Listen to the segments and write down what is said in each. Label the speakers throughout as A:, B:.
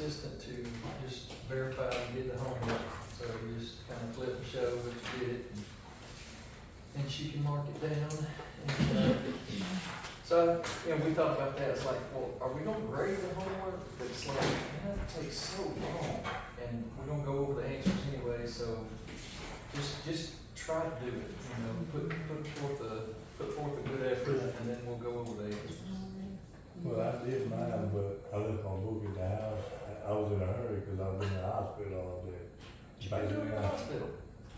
A: assistant to just verify and get the homework. So we just kind of flip and show that you did it, and she can mark it down. And, so, you know, we thought about that. It's like, well, are we gonna grade the homework? But it's like, man, that takes so long, and we're gonna go over the answers anyway. So just try to do it. You know, put forth a good effort, and then we'll go over the answers.
B: Well, I did mine, but I left my book at the house. I was in a hurry because I was in the hospital all day.
A: You've been doing the hospital.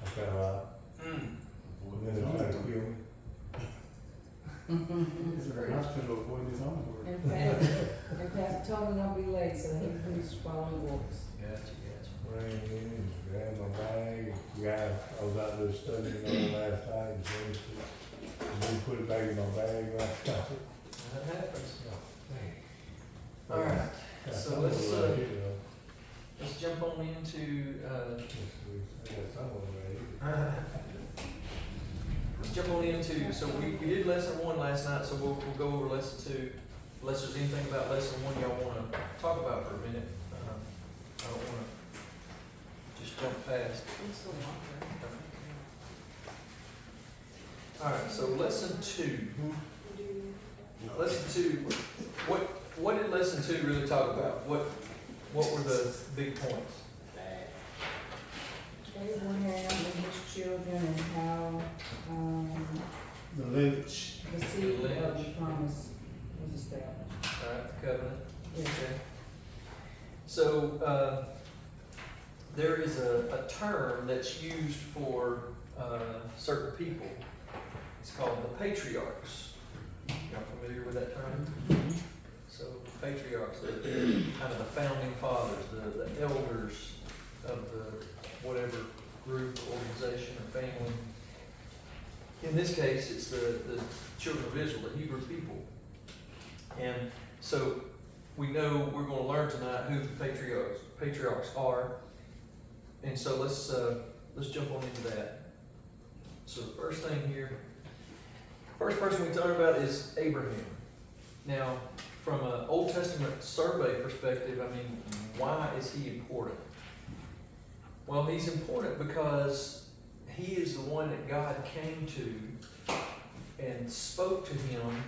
B: I fell out. And then they tried to kill me.
C: It's a hospital avoiding his own work.
D: And Pastor told me I'll be late, so he was following orders.
A: Gotcha.
B: Ran in, grabbed my bag. Guy, I was out there studying on last night and finished it. And then put it back in my bag last night.
A: That happens.
B: Yeah.
A: All right.
B: Got
A: So
B: some
A: let's
B: right here, though.
A: let's jump on into
B: I got some of them right here.
A: let's jump on into. So we did lesson 1 last night. So we'll go over lesson 2. Unless there's anything about lesson 1 y'all want to talk about for a minute. I don't want to just jump past. All right. So lesson 2. Lesson 2. What did lesson 2 really talk about? What were the big points?
D: Abraham and his children and how,
C: The lineage.
D: the seed of the promise was established.
A: All right, the covenant.
D: Yes.
A: Okay. So there is a term that's used for certain people. It's called the patriarchs. Y'all familiar with that term? So patriarchs, they're kind of the founding fathers, the elders of the whatever group, organization, or family. In this case, it's the children of Israel, the Hebrew people. And so we know we're going to learn tonight who the patriarchs are. And so let's jump on into that. So the first thing here, first person we talk about is Abraham. Now, from an Old Testament survey perspective, I mean, why is he important? Well, he's important because he is the one that God came to and spoke to him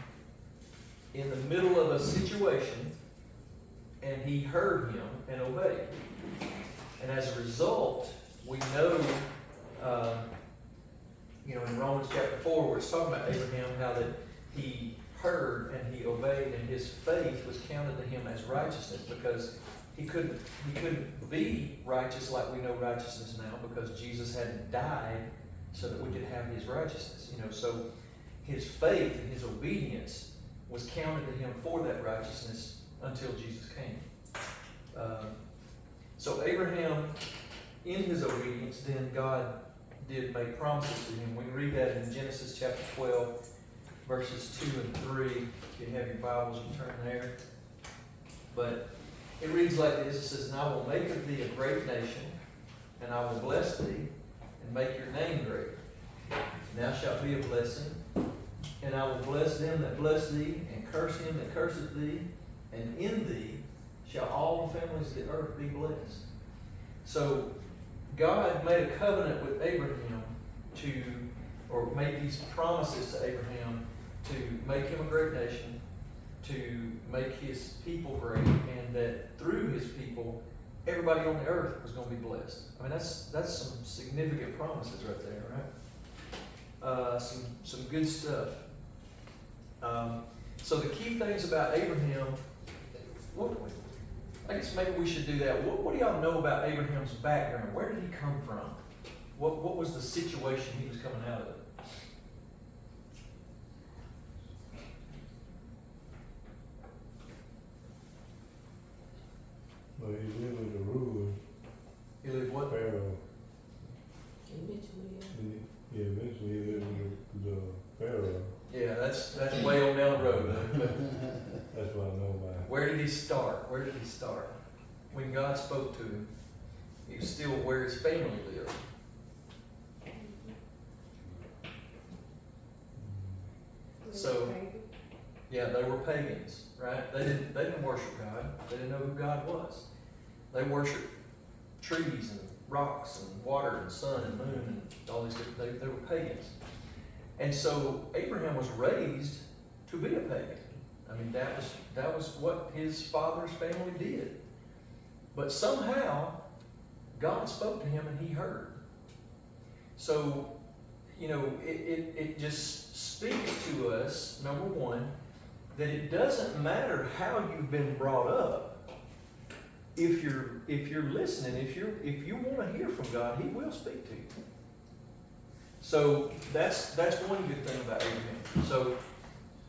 A: in the middle of a situation, and he heard him and obeyed. And as a result, we know, in Romans chapter 4, where it's talking about Abraham, how that he heard and he obeyed, and his faith was counted to him as righteousness, because he couldn't be righteous like we know righteousness now, because Jesus hadn't died so that we could have his righteousness. So his faith and his obedience was counted to him for that righteousness until Jesus came. So Abraham, in his obedience, then God did make promises to him. We can read that in Genesis chapter 12, verses 2 and 3. If you have your Bibles, you turn there. But it reads like this. It says, "And I will make of thee a great nation, and I will bless thee, and make your name great. And thou shalt be a blessing. And I will bless them that bless thee, and curse him that curseth thee. And in thee shall all the families of the earth be blessed." So God made a covenant with Abraham or made these promises to Abraham to make him a great nation, to make his people great, and that through his people, everybody on the earth was going to be blessed. I mean, that's some significant promises right there, right? Some good stuff. So the key things about Abraham, I guess maybe we should do that. What do y'all know about Abraham's background? Where did he come from? What was the situation he was coming out of?
B: Well, he lived with the ruler,
A: He lived what?
B: Pharaoh.
D: Eventually,
B: Yeah, eventually he lived with the Pharaoh.
A: Yeah, that's way on down the road. But
B: That's what I know about him.
A: where did he start? When God spoke to him, he was still where his family lived. So, yeah, they were pagans, right? They didn't worship God. They didn't know who God was. They worship trees and rocks and water and sun and moon and all these different, they were pagans. And so Abraham was raised to be a pagan. I mean, that was what his father's family did. But somehow, God spoke to him and he heard. So, you know, it just speaks to us, number one, that it doesn't matter how you've been brought up. If you're listening, if you want to hear from God, He will speak to you. So that's one good thing about Abraham. So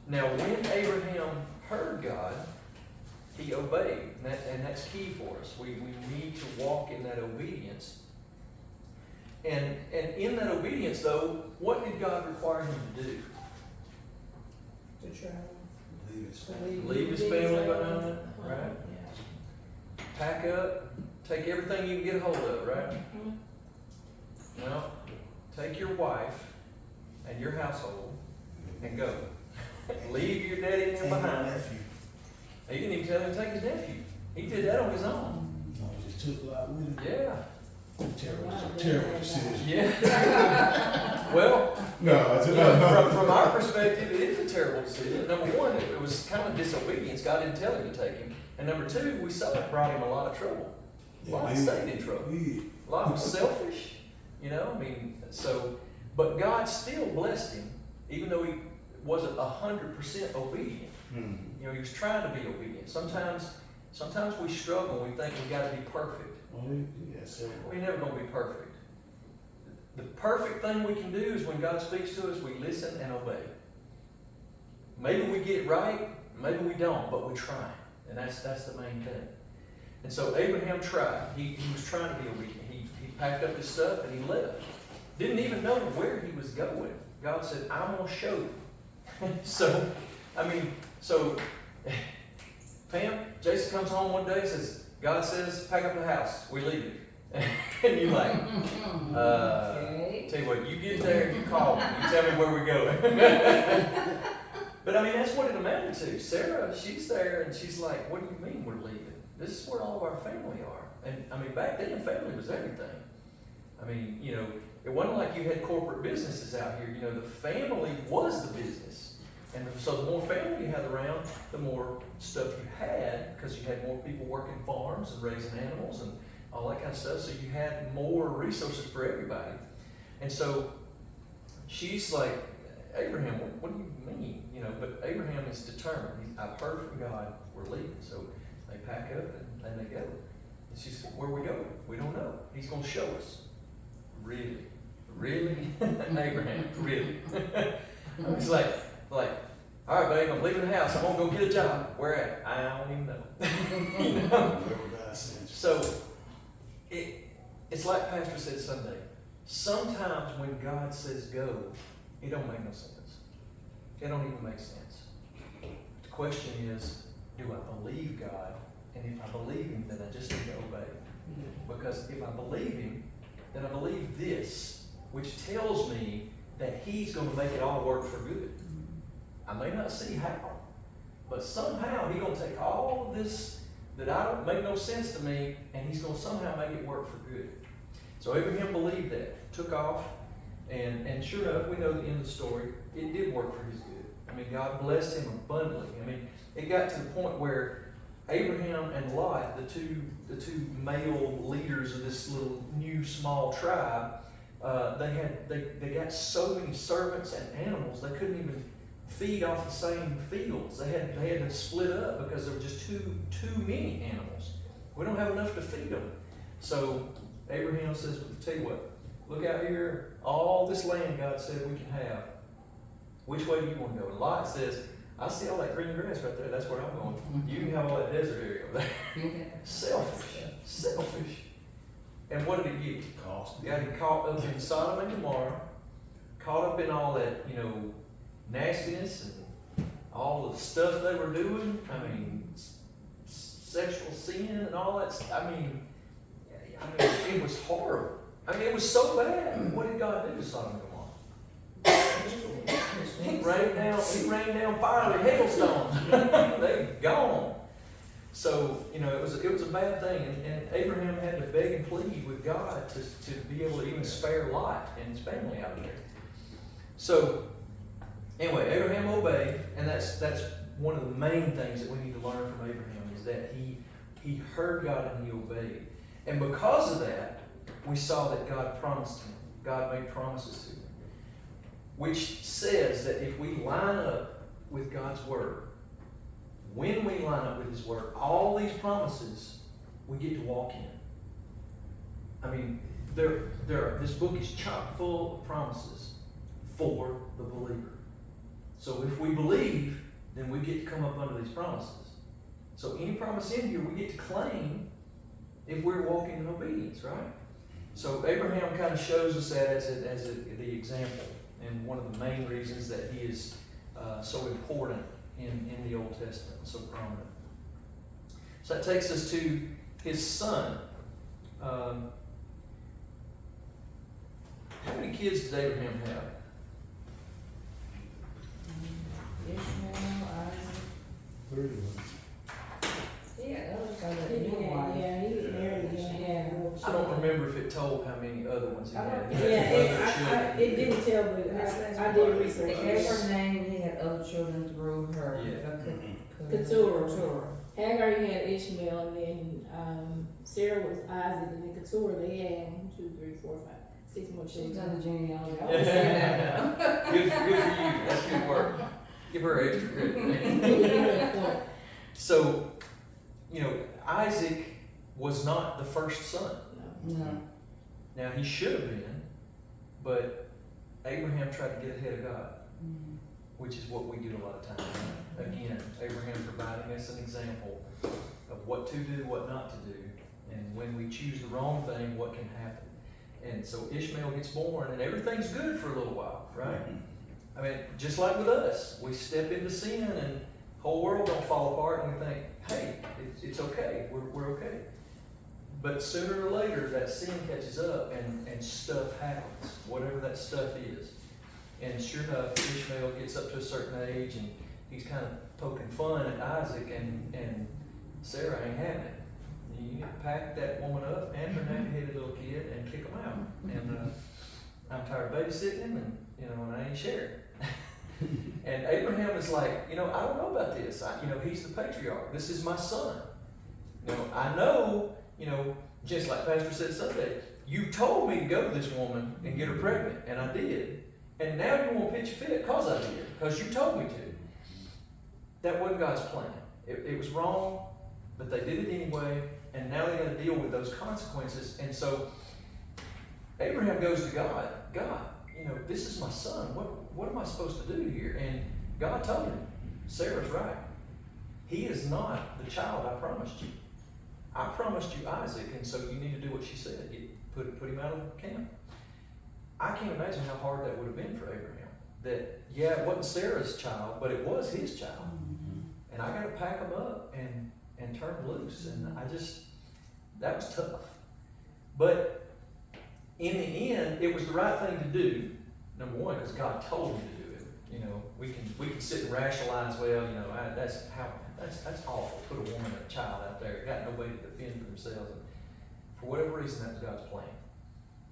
A: now when Abraham heard God, he obeyed, and that's key for us. We need to walk in that obedience. And in that obedience, though, what did God require him to do?
D: To travel.
A: Leave his family behind, right? Pack up, take everything you can get a hold of, right?
D: Mm-hmm.
A: Now, take your wife and your household and go. Leave your daddy in there behind. He didn't even tell him to take his nephew. He did that on his own.
C: No, he just took a lot with him.
A: Yeah.
C: Terrible decision.
A: Yeah. Well,
C: No, it's
A: you know, from our perspective, it is a terrible decision. Number one, it was kind of disobedience. God didn't tell him to take him. And number two, we saw it brought him a lot of trouble. Lot stayed in trouble. Lot was selfish, you know. I mean, so, but God still blessed him, even though he wasn't 100% obedient. You know, he was trying to be obedient. Sometimes we struggle. We think we got to be perfect.
C: Yes,
A: We're never going to be perfect. The perfect thing we can do is when God speaks to us, we listen and obey. Maybe we get it right, maybe we don't, but we try. And that's the main thing. And so Abraham tried. He was trying to be obedient. He packed up his stuff and he left. Didn't even know where he was going. God said, I'm going to show you. So Pam, Jason comes home one day and says, God says, pack up the house. We're leaving. And you're like,
D: Okay.
A: tell you what, you get there, you call me, you tell me where we're going. But I mean, that's what it amounted to. Sarah, she's there and she's like, what do you mean we're leaving? This is where all of our family are. And I mean, back then, family was everything. I mean, you know, it wasn't like you had corporate businesses out here. You know, the family was the business. And so the more family you had around, the more stuff you had, because you had more people working farms and raising animals and all that kind of stuff. So you had more resources for everybody. And so she's like, Abraham, what do you mean? You know, but Abraham is determined. I've heard from God, we're leaving. So they pack up and they go. And she said, where we go? We don't know. He's going to show us. Really? Really? Abraham, really? He's like, all right, babe, I'm leaving the house. I'm going to go get a job. Where at? I don't even know. You know? So it's like Pastor said Sunday. Sometimes when God says go, it don't make no sense. It don't even make sense. The question is, do I believe God? And if I believe Him, then I just need to obey. Because if I believe Him, then I believe this, which tells me that He's going to make it all work for good. I may not see how, but somehow He's going to take all of this that I don't make no sense to me, and He's going to somehow make it work for good. So Abraham believed that, took off, and sure enough, we know the end of the story. It did work for his good. I mean, God blessed him abundantly. I mean, it got to the point where Abraham and Lot, the two male leaders of this little new small tribe, they got so many servants and animals they couldn't even feed off the same fields. They had to split up because there were just too many animals. We don't have enough to feed them. So Abraham says, tell you what, look out here, all this land God said we can have. Which way do you want to go? And Lot says, I see all that green grass right there. That's where I'm going. You can have all that desert area over there. Selfish. And what did it get? Got him caught up in Sodom and Gomorrah, caught up in all that, you know, nastiness and all the stuff they were doing. I mean, sexual sin and all that stuff. I mean, it was horrible. I mean, it was so bad. What did God do to Sodom and Gomorrah? He rained down fiery hailstones. They gone. So, you know, it was a bad thing, and Abraham had to beg and plead with God to be able to even spare Lot and his family out there. So, anyway, Abraham obeyed, and that's one of the main things that we need to learn from Abraham is that he heard God and he obeyed. And because of that, we saw that God promised him. God made promises to him, which says that if we line up with God's word, when we line up with his word, all these promises we get to walk in. I mean, this book is chock full of promises for the believer. So if we believe, then we get to come up under these promises. So any promise in here we get to claim if we're walking in obedience, right? So Abraham kind of shows us that as the example, and one of the main reasons that he is so important in the Old Testament, so prominent. So that takes us to his son. How many kids did Abraham have?
D: Ishmael, Isaac.
B: 31.
D: Yeah, others got
E: He
D: a new
E: did,
D: wife.
E: yeah, he married young, yeah.
A: I don't remember if it told how many other ones he
D: I
A: had.
D: don't-
A: He had
E: Yeah,
A: other children.
E: it didn't tell, but I did research.
D: They gave her name, he had other children through her.
A: Yeah.
E: Keturah.
D: Keturah.
E: Hagar, you had Ishmael, and then Sarah was Isaac, and then Keturah, they had 1, 2, 3, 4, 5, 6 more
D: She's
E: children.
D: done the genealogy. I always say that now.
A: Good for you. That's good work. Give her extra credit.
E: Yeah.
A: So, you know, Isaac was not the first son.
D: No.
A: Now, he should have been, but Abraham tried to get ahead of God, which is what we do a lot of times. Again, Abraham providing us an example of what to do, what not to do, and when we choose the wrong thing, what can happen. And so Ishmael gets born, and everything's good for a little while, right? I mean, just like with us, we step into sin, and the whole world don't fall apart, and we think, hey, it's okay, we're okay. But sooner or later, that sin catches up, and stuff happens, whatever that stuff is. And sure enough, Ishmael gets up to a certain age, and he's kind of poking fun at Isaac, and Sarah ain't having it. You need to pack that woman up and her nappy-headed little kid and kick them out. And I'm tired of babysitting him, and I ain't sharing. And Abraham is like, I don't know about this. He's the patriarch. This is my son. I know, just like Pastor said Sunday, you told me to go to this woman and get her pregnant, and I did. And now you want to pitch a fit because I did, because you told me to. That wasn't God's plan. It was wrong, but they did it anyway, and now they got to deal with those consequences. And so Abraham goes to God, this is my son. What am I supposed to do here? And God told him, Sarah's right. He is not the child I promised you. I promised you Isaac, and so you need to do what she said. You put him out of camp. I can't imagine how hard that would have been for Abraham. That, it wasn't Sarah's child, but it was his child. And I got to pack him up and turn him loose. And that was tough. But in the end, it was the right thing to do. Number one, because God told him to do it. We can sit and rationalize, that's awful. Put a woman and a child out there, got no way to defend for themselves. And for whatever reason, that was God's plan.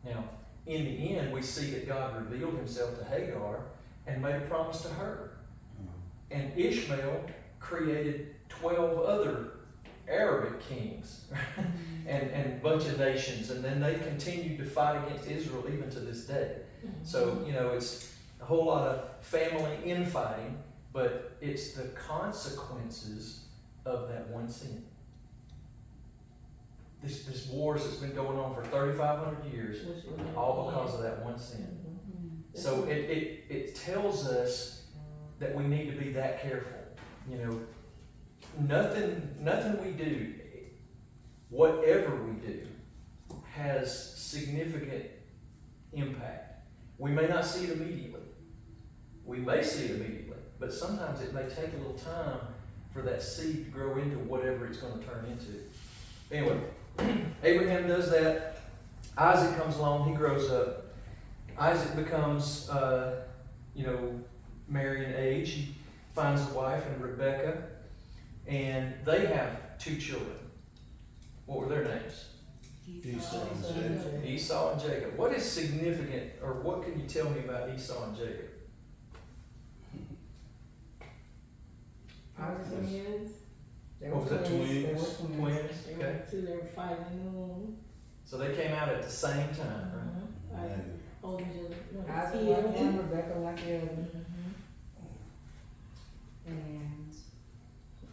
A: Now, in the end, we see that God revealed himself to Hagar and made a promise to her. And Ishmael created 12 other Arabic kings and a bunch of nations. And then they continued to fight against Israel even to this day. So, it's a whole lot of family infighting, but it's the consequences of that one sin. This wars that's been going on for 3,500 years, all because of that one sin. So it tells us that we need to be that careful. Nothing we do, whatever we do, has significant impact. We may not see it immediately. We may see it immediately, but sometimes it may take a little time for that seed to grow into whatever it's going to turn into. Anyway, Abraham does that. Isaac comes along, he grows up. Isaac becomes, marrying age. He finds a wife in Rebekah. and they have 2 children. What were their names?
C: Esau and Jacob.
A: Esau and Jacob. What is significant, or what can you tell me about Esau and Jacob?
E: Twins.
D: They
A: What
D: were
A: was that,
D: twins. They were
C: twins?
D: twins.
A: Twins,
E: They
A: okay.
E: were 2, they were fighting in the womb.
A: So they came out at the same time, right?
E: Isaac, older than
D: Isaac like one, Rebecca like the other. And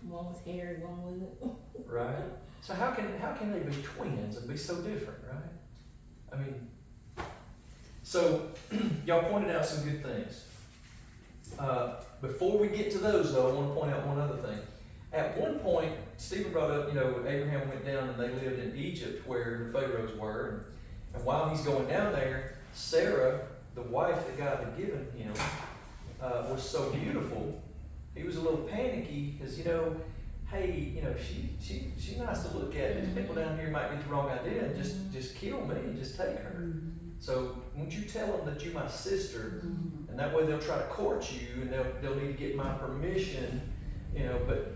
E: One was hairy, one wasn't.
A: Right? So how can they be twins and be so different, right? I mean, so y'all pointed out some good things. Before we get to those though, I want to point out one other thing. At one point, Stephen brought up, Abraham went down and they lived in Egypt where the Pharaohs were. And while he's going down there, Sarah, the wife that God had given him, was so beautiful. He was a little panicky because, hey, she's nice to look at. These people down here might get the wrong idea and just kill me and just take her. So won't you tell them that you're my sister, and that way they'll try to court you and they'll need to get my permission, but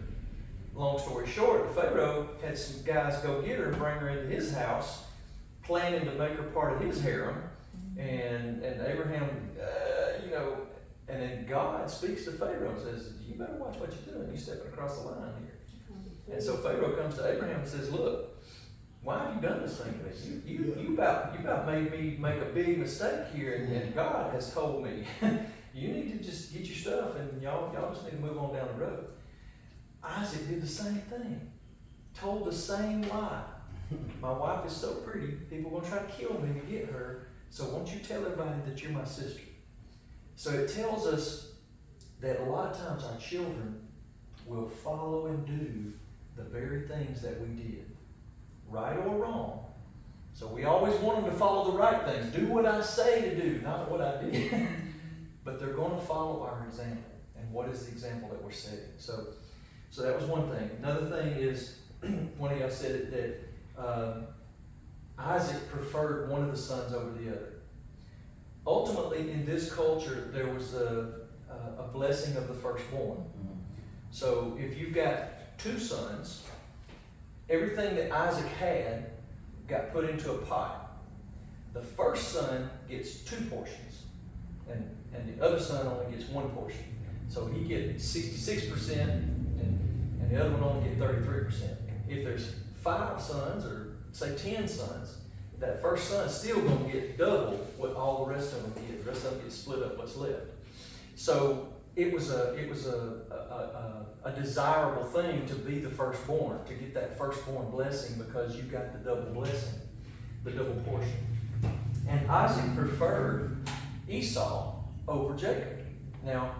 A: long story short, the Pharaoh had some guys go get her and bring her into his house, planning to make her part of his harem, and Abraham, and then God speaks to Pharaoh and says, you better watch what you're doing, you're stepping across the line here. And so Pharaoh comes to Abraham and says, look, why have you done this thing to me? You about made me make a big mistake here, and God has told me, you need to just get your stuff and y'all just need to move on down the road. Isaac did the same thing, told the same lie. My wife is so pretty, people are gonna try to kill me to get her, so won't you tell everybody that you're my sister? So it tells us that a lot of times our children will follow and do the very things that we did, right or wrong. So we always want them to follow the right things. Do what I say to do, not what I did. But they're going to follow our example. And what is the example that we're setting? So that was one thing. Another thing is, one of y'all said it, that Isaac preferred one of the sons over the other. Ultimately, in this culture, there was a blessing of the firstborn. So if you've got 2 sons, everything that Isaac had got put into a pot. The first son gets 2 portions, and the other son only gets 1 portion. So he gets 66%, and the other one only gets 33%. If there's 5 sons, or say 10 sons, that first son's still gonna get double what all the rest of them get. The rest of them get split up what's left. So it was a desirable thing to be the firstborn, to get that firstborn blessing, because you got the double blessing, the double portion. And Isaac preferred Esau over Jacob. Now,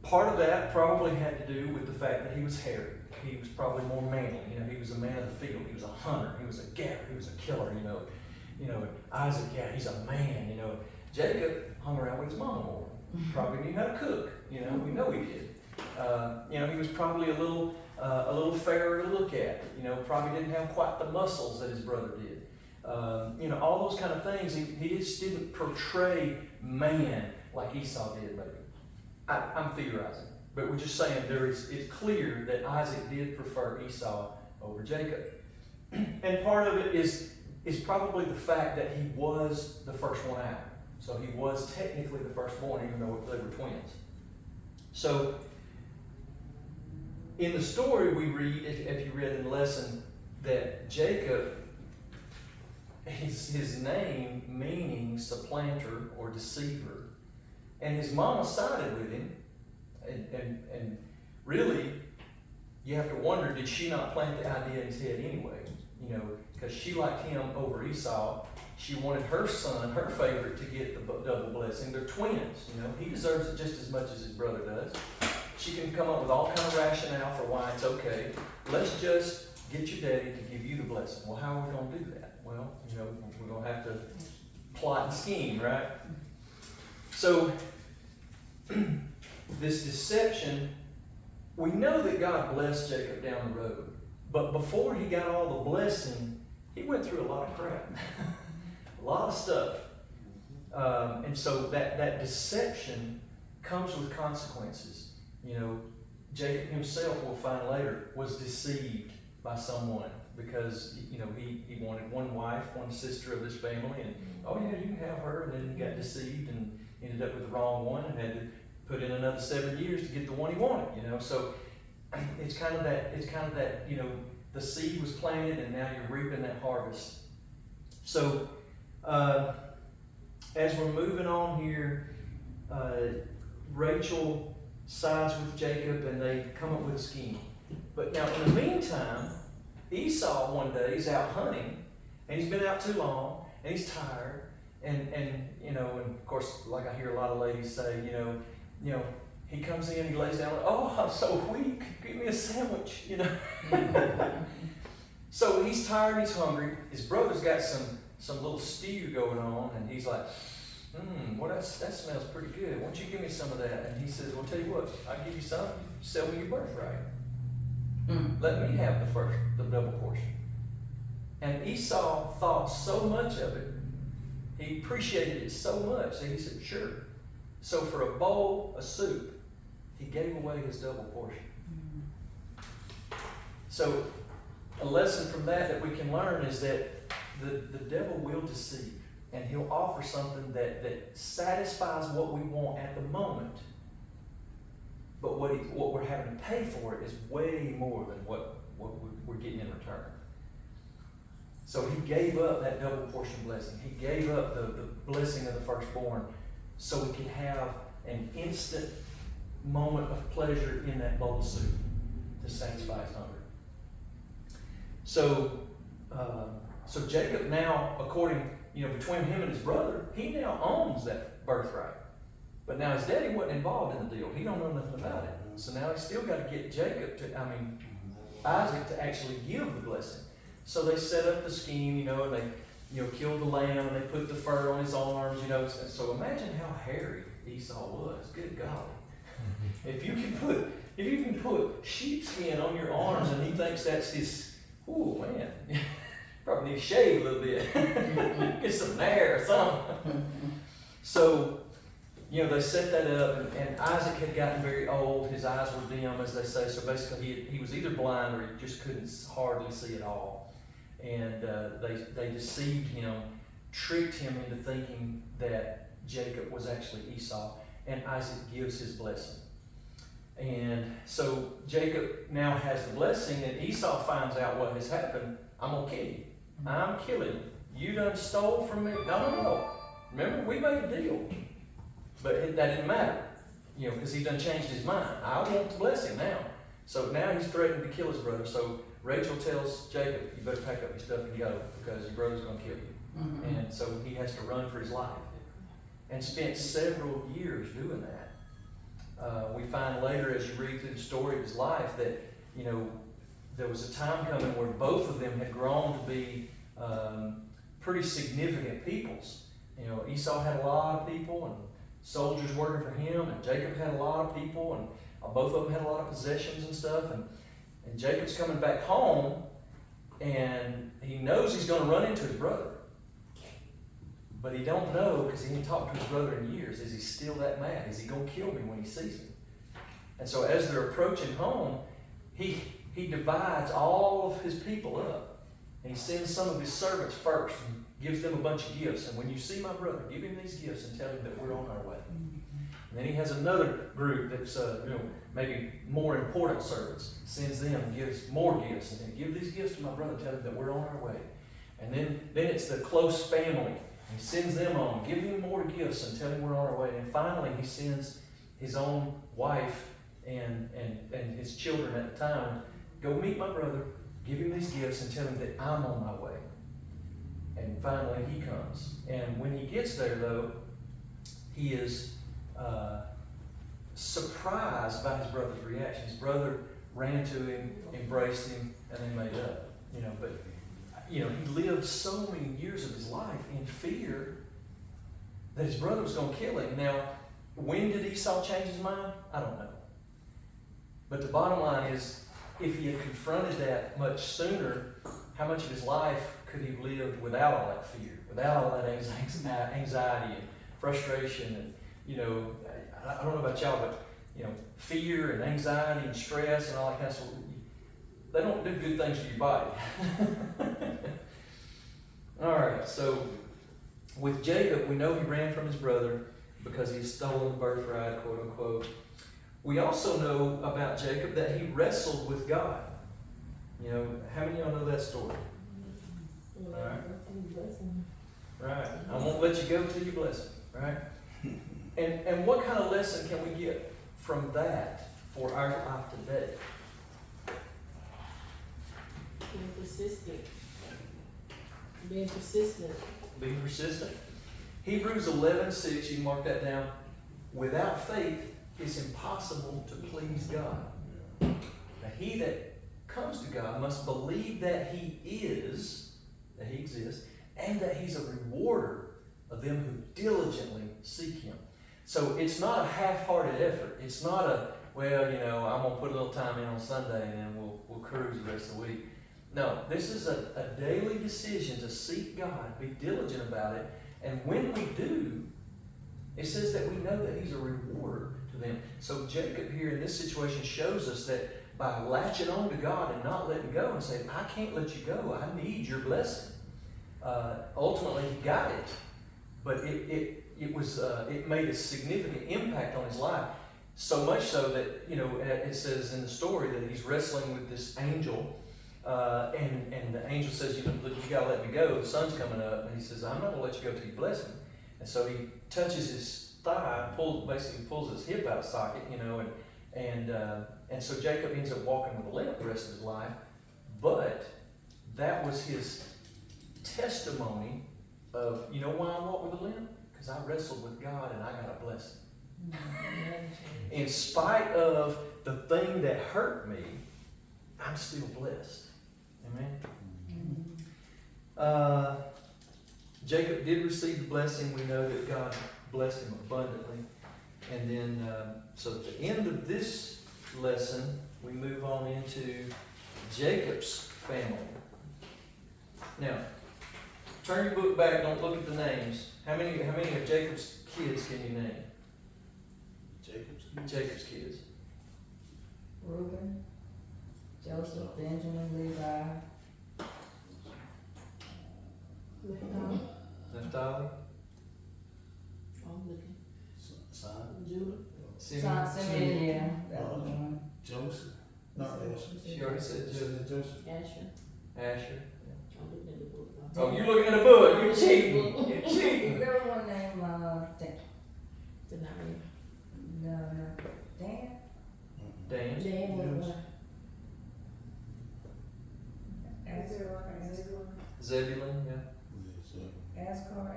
A: part of that probably had to do with the fact that he was hairy. He was probably more manly. He was a man of the field. He was a hunter. He was a gatherer. He was a killer. Isaac, yeah, he's a man. Jacob hung around with his mama more. Probably knew how to cook. We know he did. He was probably a little fairer to look at. Probably didn't have quite the muscles that his brother did. All those kind of things. He just didn't portray man like Esau did, maybe. I'm theorizing, but we're just saying it's clear that Isaac did prefer Esau over Jacob. And part of it is probably the fact that he was the first one out. So he was technically the firstborn, even though they were twins. So in the story we read, if you read in the lesson, that Jacob, his name meaning supplanter or deceiver, and his mama sided with him, and really, you have to wonder, did she not plant the idea in his head anyway? Because she liked him over Esau. She wanted her son, her favorite, to get the double blessing. They're twins, He deserves it just as much as his brother does. She can come up with all kind of rationale for why it's okay. Let's just get your daddy to give you the blessing. Well, how are we going to do that? Well, we're going to have to plot and scheme, right? So, this deception, we know that God blessed Jacob down the road. But before he got all the blessing, he went through a lot of crap. A lot of stuff. And so that deception comes with consequences. Jacob himself, we'll find later, was deceived by someone because, you know, he wanted one wife, one sister of this family, and oh yeah, you can have her, and then he got deceived and ended up with the wrong one and had to put in another 7 years to get the one he wanted, you know. So it's kind of that, you know, the seed was planted and now you're reaping that harvest. So as we're moving on here, Rachel sides with Jacob and they come up with a scheme. But now in the meantime, Esau one day is out hunting and he's been out too long and he's tired and you know, and of course, like I hear a lot of ladies say, you know, he comes in, he lays down, oh, I'm so weak, give me a sandwich, you know. So he's tired, he's hungry, his brother's got some little stew going on, and he's like, well, that smells pretty good. Why don't you give me some of that? And he says, well, tell you what, I'll give you some, you sell me your birthright. Let me have the double portion. And Esau thought so much of it, he appreciated it so much that he said, sure. So for a bowl of soup, he gave away his double portion. So a lesson from that we can learn is that the devil will deceive, and he'll offer something that satisfies what we want at the moment, but what we're having to pay for it is way more than what we're getting in return. So he gave up that double portion blessing. He gave up the blessing of the firstborn so we could have an instant moment of pleasure in that bowl of soup to satisfy his hunger. So Jacob now, according, you know, between him and his brother, he now owns that birthright. But now his daddy wasn't involved in the deal. He don't know nothing about it. So now he's still got to get Isaac to actually give the blessing. So they set up the scheme, you know, and they, you know, killed the lamb and they put the fur on his arms, you know. So imagine how hairy Esau was. Good golly. If you can put sheepskin on your arms and he thinks that's his, ooh man, probably need to shave a little bit. Get some hair or something. So, you know, they set that up, and Isaac had gotten very old. His eyes were dim, as they say. So basically, he was either blind or he just couldn't hardly see at all. And they deceived him, tricked him into thinking that Jacob was actually Esau, and Isaac gives his blessing. And so Jacob now has the blessing, and Esau finds out what has happened. I'm going to kill you. I'm killing you. You done stole from me. No. Remember, we made a deal. But that didn't matter, you know, because he done changed his mind. I want the blessing now. So now he's threatened to kill his brother. So Rachel tells Jacob, you better pack up your stuff and go, because your brother's going to kill you. And so he has to run for his life. And spent several years doing that. We find later, as you read through the story of his life, that, you know, there was a time coming where both of them had grown to be pretty significant peoples. You know, Esau had a lot of people and soldiers working for him, and Jacob had a lot of people, and both of them had a lot of possessions and stuff. And Jacob's coming back home, and he knows he's going to run into his brother. But he don't know, because he ain't talked to his brother in years. Is he still that mad? Is he going to kill me when he sees me? And so as they're approaching home, he divides all of his people up. And he sends some of his servants first and gives them a bunch of gifts. And when you see my brother, give him these gifts and tell him that we're on our way. And then he has another group that's maybe more important servants, sends them and gives more gifts. And then give these gifts to my brother, tell him that we're on our way. And then it's the close family. He sends them on, give him more gifts and tell him we're on our way. And finally he sends his own wife and his children at the time, go meet my brother, give him these gifts and tell him that I'm on my way. And finally he comes. And when he gets there though, he is surprised by his brother's reaction. His brother ran to him, embraced him, and they made up. You know, but you know, he lived so many years of his life in fear that his brother was going to kill him. Now, when did Esau change his mind? I don't know. But the bottom line is, if he had confronted that much sooner, how much of his life could he have lived without all that fear, without all that anxiety and frustration? And, you know, I don't know about y'all, but, fear and anxiety and stress and all that kind of stuff, they don't do good things to your body. All right, so with Jacob, we know he ran from his brother because he had stolen the birthright, quote unquote. We also know about Jacob that he wrestled with God. How many of y'all know that story? Alright. Right. I won't let you go till you bless him. Right? And what kind of lesson can we get from that for our life today?
E: Being persistent. Being persistent.
A: Being persistent. Hebrews 11:6, you can mark that down. Without faith, it's impossible to please God. Now, he that comes to God must believe that he is, that he exists, and that he's a rewarder of them who diligently seek him. So it's not a half-hearted effort. It's not a, well, I'm going to put a little time in on Sunday and then we'll cruise the rest of the week. No, this is a daily decision to seek God, be diligent about it, and when we do, it says that we know that he's a rewarder to them. So Jacob here in this situation shows us that by latching on to God and not letting go and saying, I can't let you go, I need your blessing. Ultimately, he got it, but it made a significant impact on his life. So much so that, it says in the story that he's wrestling with this angel, and the angel says, look, you gotta let me go, the sun's coming up, and he says, I'm not gonna let you go till you bless me. And so he touches his thigh, basically pulls his hip out of socket, and so Jacob ends up walking with a limp the rest of his life, but that was his testimony of, you know why I walk with a limp? Because I wrestled with God and I got a blessing. In spite of the thing that hurt me, I'm still blessed. Amen? Jacob did receive the blessing. We know that God blessed him abundantly. And then, so at the end of this lesson, we move on into Jacob's family. Now, turn your book back, don't look at the names. How many of Jacob's kids can you name? Jacob's kids.
D: Reuben, Joseph, Benjamin, Levi.
A: Naphtali?
E: I'm looking.
C: Son.
E: Judah.
A: Simeon?
D: Simeon, yeah, that was one.
C: Joseph. Not Joseph.
A: She already said Joseph.
C: Joseph.
E: Asher.
A: Asher.
E: I'm looking at the book.
A: Oh, you're looking at the book. You're cheating. You're cheating.
D: There was one named,
E: Denari.
D: no, Dan?
A: Dan.
E: Dan was one.
A: Zebulun, yeah.
D: Ascar.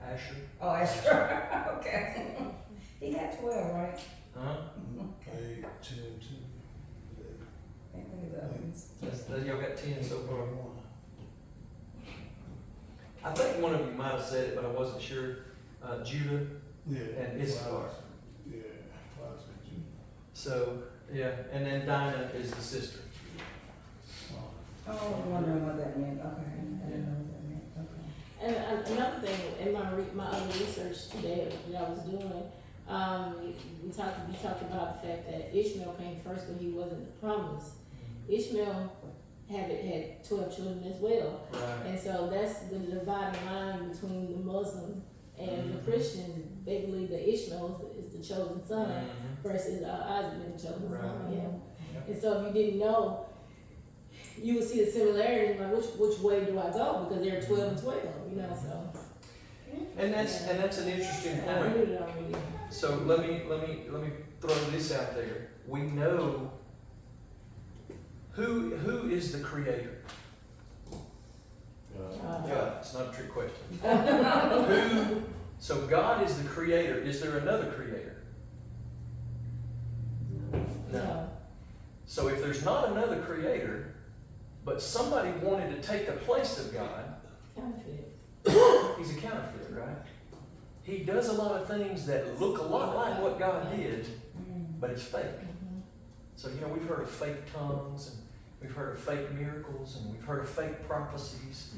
A: Asher.
D: Oh, Asher, okay. He had 12, right?
A: Huh?
C: Okay, 2.
D: Can't think of the others.
A: Y'all got 10 so far. I think one of you might have said it, but I wasn't sure. Judah
C: Yeah.
A: and Issachar.
C: Yeah. Judah.
A: So, yeah. And then Dinah is the sister.
D: Oh, I was wondering what that meant, okay. I didn't know what that meant, okay.
E: And another thing, in my other research today that I was doing, we talked about the fact that Ishmael came first, but he wasn't the promise. Ishmael had 12 children as well,
A: Right.
E: and so that's the dividing line between the Muslims and the Christians. They believe that Ishmael is the chosen son
A: Mhm.
E: versus Isaac being the chosen
A: Right.
E: son. Yeah.
A: Yep.
E: And so if you didn't know, you would see the similarity, like which way do I go? Because there are 12 and 12, so.
A: And that's an interesting
E: I
A: point.
E: knew it already.
A: So let me throw this out there. We know who is the creator. It's not a trick question. Who? So God is the creator. Is there another creator? No. So if there's not another creator, but somebody wanted to take the place of God,
E: Counterfeit.
A: he's a counterfeit, right? He does a lot of things that look a lot like what God did, but it's fake.
E: Mhm.
A: So, we've heard of fake tongues, and we've heard of fake miracles, and we've heard of fake prophecies.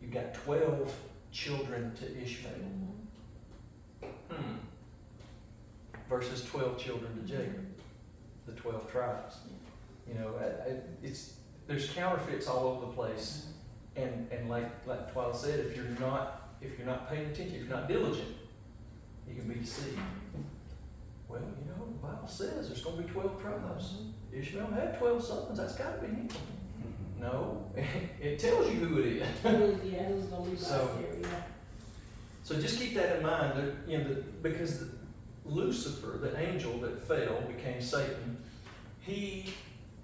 A: You've got 12 children to Ishmael. versus 12 children to Jacob, the 12 tribes. You know, there's counterfeits all over the place, and like Twyla said, if you're not paying attention, if you're not diligent, you can be deceived. Well, you know, the Bible says there's going to be 12 tribes. Ishmael had 12 sons. That's got to be him. No, it tells you who it is.
E: It was gonna be
A: So-
E: yeah.
A: So just keep that in mind. That, you know, because Lucifer, the angel that fell, became Satan. He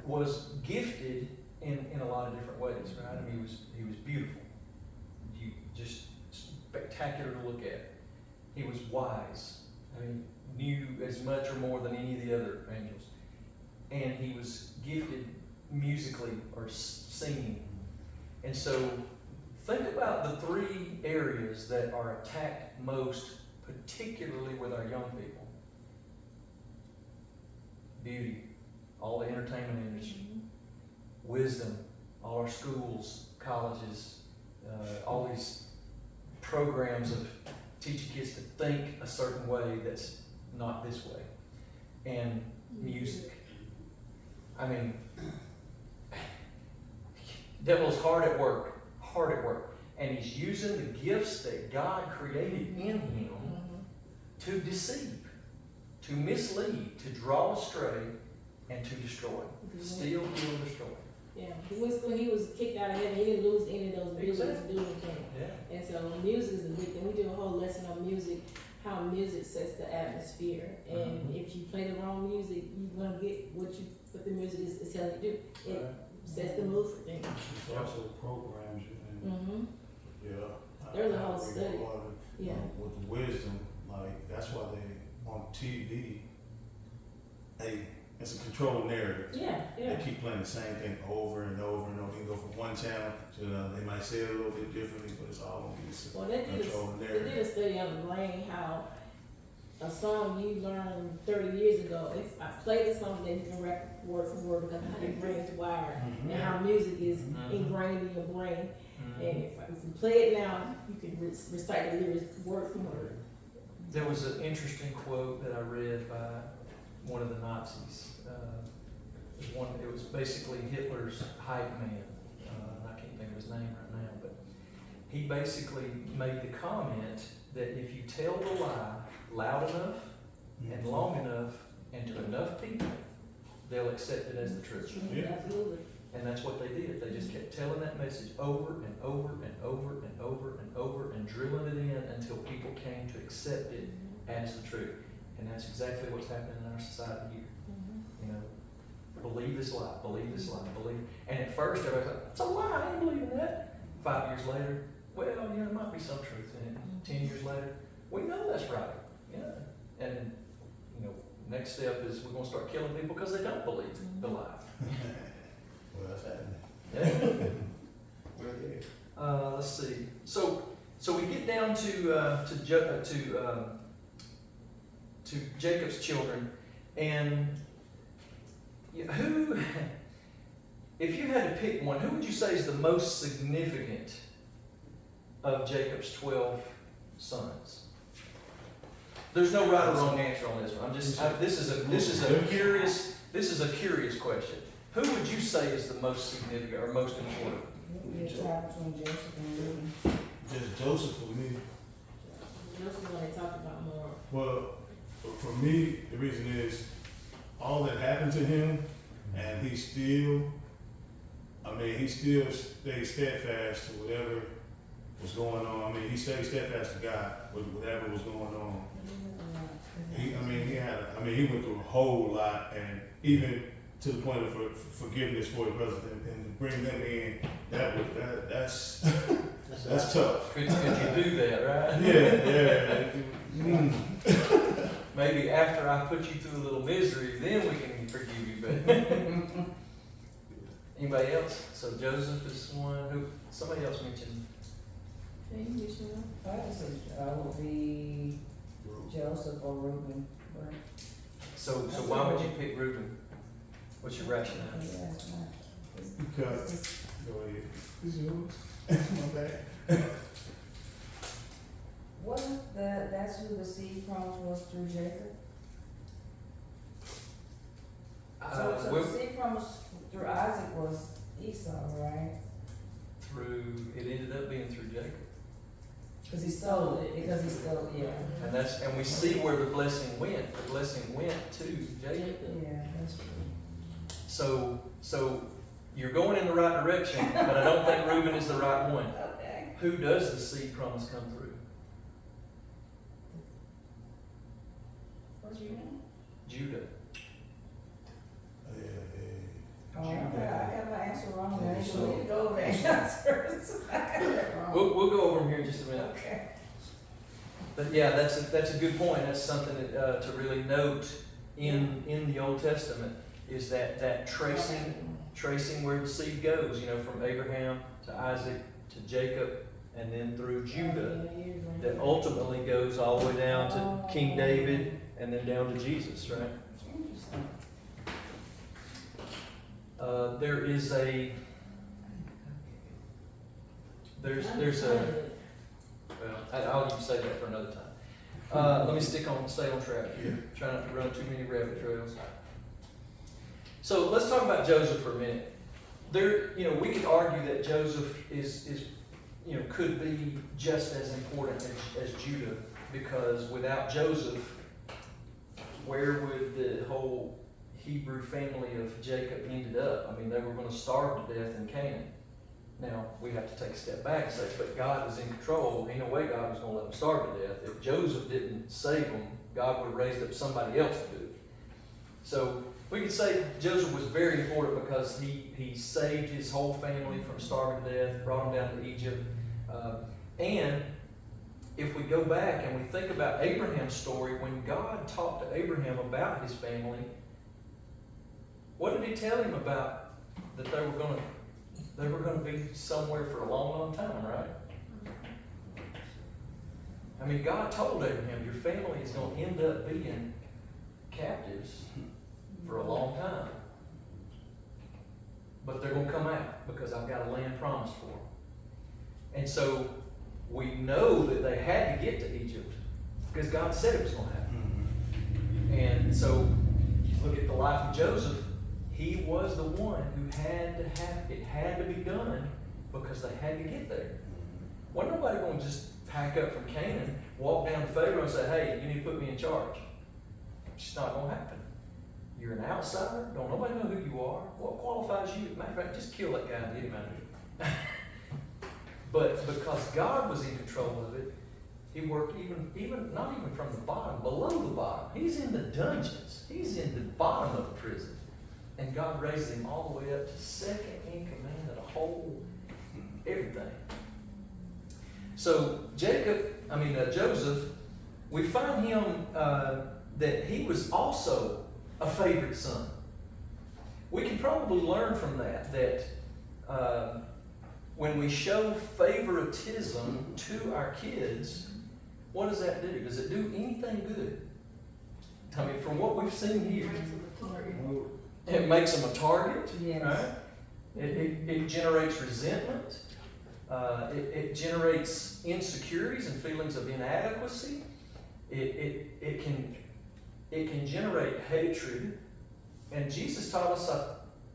A: was gifted in a lot of different ways, right? I mean, he was beautiful. You just spectacular to look at. He was wise. I mean, knew as much or more than any of the other angels. And he was gifted musically or singing. And so think about the three areas that are attacked most, particularly with our young people. Beauty, all the entertainment industry. Wisdom, all our schools, colleges, all these programs of teaching kids to think a certain way that's not this way. And music. I mean, devil's hard at work, and he's using the gifts that God created in him to deceive, to mislead, to draw astray, and to destroy. Steal, kill, and destroy.
E: Yeah, when he was kicked out of heaven, he didn't lose any of those abilities to do anything.
A: Yeah.
E: And so music is a big thing. We do a whole lesson on music, how music sets the atmosphere. And if you play the wrong music, you're gonna get what the music is telling you to do. It sets the mood for things.
C: It also programs you and,
E: Mm-hmm.
C: yeah.
E: There's a
C: I
E: whole
C: agree
E: study.
C: wholeheartedly.
E: Yeah.
C: With the wisdom, like, that's why they, on TV, it's a controlled narrative.
E: Yeah, yeah.
C: They keep playing the same thing over and over and over. You can go from one channel to another. They might say it a little bit differently, but it's all gonna be the
E: Well,
C: same controlled
E: they
C: narrative.
E: did a study on the brain, how a song you learned 30 years ago, if I play the song, then you can rap word for word because how your brain's wired and how music is ingrained in your brain. And if you play it now, you can recite the lyrics word for word.
A: There was an interesting quote that I read by one of the Nazis. It was basically Hitler's hype man. I can't think of his name right now, but he basically made the comment that if you tell the lie loud enough and long enough and to enough people, they'll accept it as the truth.
C: Yeah.
E: Absolutely.
A: And that's what they did. They just kept telling that message over and over and over and over and over and drilling it in until people came to accept it as the truth. And that's exactly what's happening in our society here. You know, believe this lie, believe this lie, believe. And at first everybody's like, it's a lie, I ain't believing that. 5 years later, well, yeah, there might be some truth in it. 10 years later, we know that's right. Yeah. And, you know, next step is we're going to start killing people because they don't believe the lie.
C: Well, that's happening.
A: Yeah.
C: We're there.
A: Let's see. So we get down to Jacob's children, and who, if you had to pick one, who would you say is the most significant of Jacob's 12 sons? There's no right or wrong answer on this one. This is a curious question. Who would you say is the most significant or most important?
D: Be a tie between Joseph and Reuben.
C: Just Joseph for me.
E: This is what they talk about more.
C: Well, for me, the reason is all that happened to him, and he still stayed steadfast to whatever was going on. I mean, he stayed steadfast to God with whatever was going on. He went through a whole lot, and even to the point of forgiveness for his brothers, and to bring them in, that's tough.
A: Could you do that, right?
C: Yeah.
A: Maybe after I put you through a little misery, then we can forgive you. But anybody else? So Joseph is one. Who? Somebody else mentioned.
D: I would say would be Joseph or Reuben. Right?
A: So why would you pick Reuben? What's your rationale?
D: Yeah, that's right.
C: Because, go ahead. It's yours. My bad.
D: Wasn't that's who the seed promise was through Jacob? So
A: we'll-
D: the seed promise through Isaac was Esau, right?
A: it ended up being through Jacob.
D: Cause he stole it, yeah.
A: And we see where the blessing went. The blessing went to Jacob.
D: Yeah, that's true.
A: So you're going in the right direction, but I don't think Reuben is the right one.
D: Okay.
A: Who does the seed promise come through?
D: What's your name?
A: Judah.
D: Oh, I got my answer wrong,
C: Yeah,
D: I
C: so-
D: need to go over the answers. I got it wrong.
A: We'll go over them here in just a minute.
D: Okay.
A: But yeah, that's a good point. That's something that, to really note in the Old Testament is that tracing where the seed goes, from Abraham to Isaac to Jacob and then through Judah, that ultimately goes all the way down to King David and then down to Jesus, right?
D: Interesting.
A: There's a, well, I'll even say that for another time. Let me stay on track here. Try not to run too many rabbit trails. So let's talk about Joseph for a minute. We could argue that Joseph is could be just as important as Judah, because without Joseph, where would the whole Hebrew family of Jacob ended up? I mean, they were going to starve to death in Canaan. Now, we have to take a step back and say, but God was in control. Ain't no way God was going to let them starve to death. If Joseph didn't save them, God would have raised up somebody else to do it. So we could say Joseph was very important because he saved his whole family from starving to death, brought them down to Egypt. And if we go back and we think about Abraham's story, when God talked to Abraham about his family, what did he tell him about that they were going to be somewhere for a long, long time, right? I mean, God told Abraham, your family is going to end up being captives for a long time. But they're going to come out because I've got a land promised for them. And so we know that they had to get to Egypt because God said it was going to happen. And so look at the life of Joseph. He was the one who had to have it, had to be done because they had to get there. Wasn't nobody going to just pack up from Canaan, walk down to Pharaoh and say, hey, you need to put me in charge. It's just not going to happen. You're an outsider. Don't nobody know who you are. What qualifies you? Matter of fact, just kill that guy and get him out of here. But because God was in control of it, he worked even not even from the bottom, below the bottom. He's in the dungeons. He's in the bottom of the prison. And God raised him all the way up to second in command of the whole everything. So Joseph, we find him that he was also a favorite son. We can probably learn from that when we show favoritism to our kids, what does that do? Does it do anything good? I mean, from what we've seen here, it makes them a target,
D: Yes.
A: right? It generates resentment. It generates insecurities and feelings of inadequacy. It can generate hatred. And Jesus taught us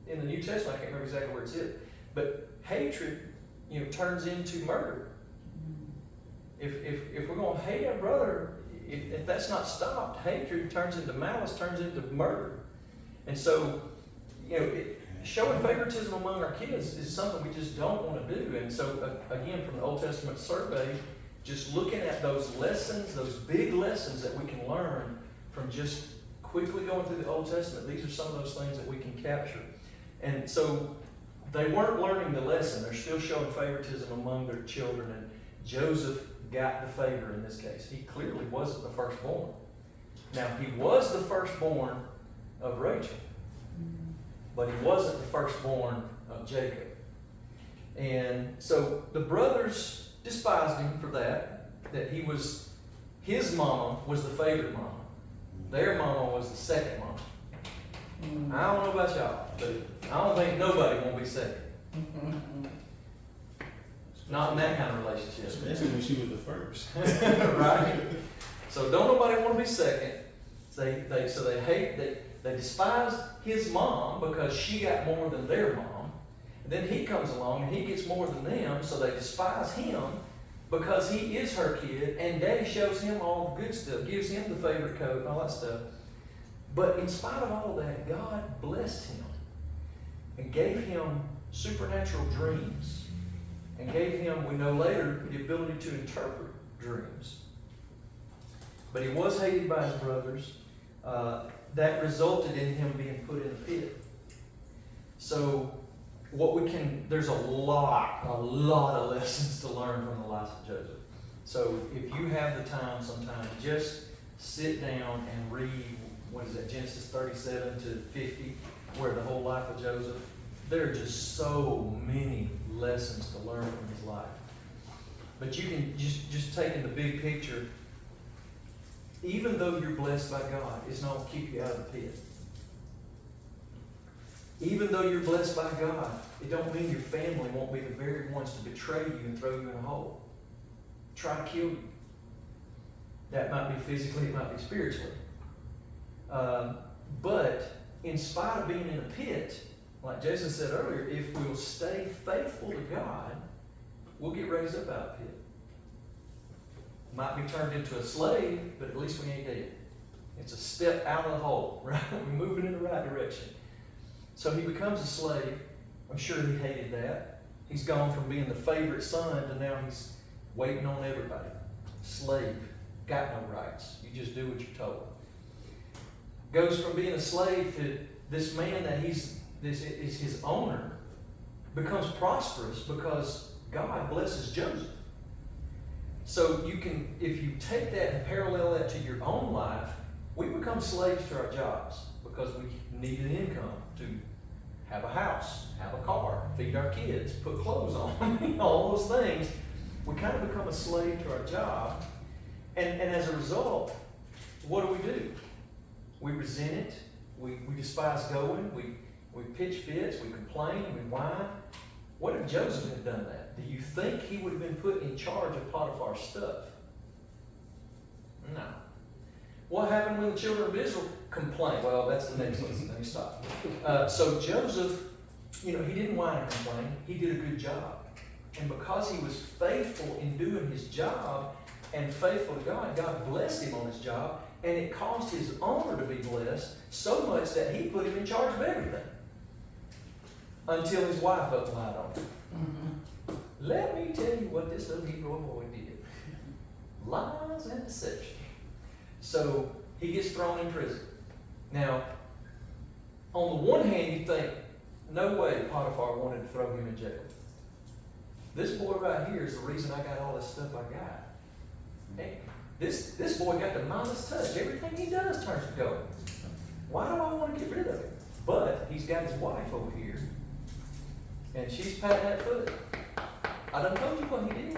A: in the New Testament, I can't remember exactly where it's at, but hatred, turns into murder. If we're going to hate our brother, if that's not stopped, hatred turns into malice, turns into murder. And so, showing favoritism among our kids is something we just don't want to do. And so, again, from the Old Testament survey, just looking at those lessons, those big lessons that we can learn from just quickly going through the Old Testament, these are some of those things that we can capture. And so, they weren't learning the lesson. They're still showing favoritism among their children. And Joseph got the favor in this case. He clearly wasn't the firstborn. Now, he was the firstborn of Rachel, but he wasn't the firstborn of Jacob. And so the brothers despised him for that his mama was the favorite mama. Their mama was the second mama. I don't know about y'all, but I don't think nobody want to be second. Not in that kind of relationship.
C: Especially when she was the first.
A: Right? So don't nobody want to be second. They They despised his mom because she got more than their mom. And then he comes along and he gets more than them, so they despise him because he is her kid, and daddy shows him all the good stuff, gives him the favorite coat and all that stuff. But in spite of all that, God blessed him and gave him supernatural dreams and gave him, we know later, the ability to interpret dreams. But he was hated by his brothers. That resulted in him being put in a pit. So there's a lot of lessons to learn from the life of Joseph. So if you have the time sometime, just sit down and read, Genesis 37 to 50, where the whole life of Joseph. There are just so many lessons to learn from his life. But you can just take in the big picture, even though you're blessed by God, it's not going to keep you out of the pit. Even though you're blessed by God, it don't mean your family won't be the very ones to betray you and throw you in a hole. Try to kill you. That might be physically, it might be spiritually. But in spite of being in a pit, like Jason said earlier, if we'll stay faithful to God, we'll get raised up out of the pit. Might be turned into a slave, but at least we ain't dead. It's a step out of the hole, right? We're moving in the right direction. So he becomes a slave. I'm sure he hated that. He's gone from being the favorite son to now he's waiting on everybody. Slave. Got no rights. You just do what you're told. Goes from being a slave to this man that this is his owner, becomes prosperous because God blesses Joseph. So you can, if you take that and parallel that to your own life, we become slaves to our jobs because we need an income to have a house, have a car, feed our kids, put clothes on, all those things. We kind of become a slave to our job. And as a result, what do? We resent it. We despise going. We pitch fits. We complain. We whine. What if Joseph had done that? Do you think he would have been put in charge of Potiphar's stuff? No. What happened when the children of Israel complained? Well, that's the next lesson. Let me stop. So Joseph, he didn't whine and complain. He did a good job. And because he was faithful in doing his job and faithful to God, God blessed him on his job. And it caused his owner to be blessed so much that he put him in charge of everything. Until his wife up and lied on him. Mm-hmm. Let me tell you what this little Hebrew boy did. Lies and deception. So he gets thrown in prison. Now, on the one hand, you think, no way Potiphar wanted to throw him in jail. This boy right here is the reason I got all this stuff I got. Hey, this boy got the Midas touch. Everything he does turns to gold. Why do I want to get rid of him? But he's got his wife over here, and she's patting that foot. I done told you what he did.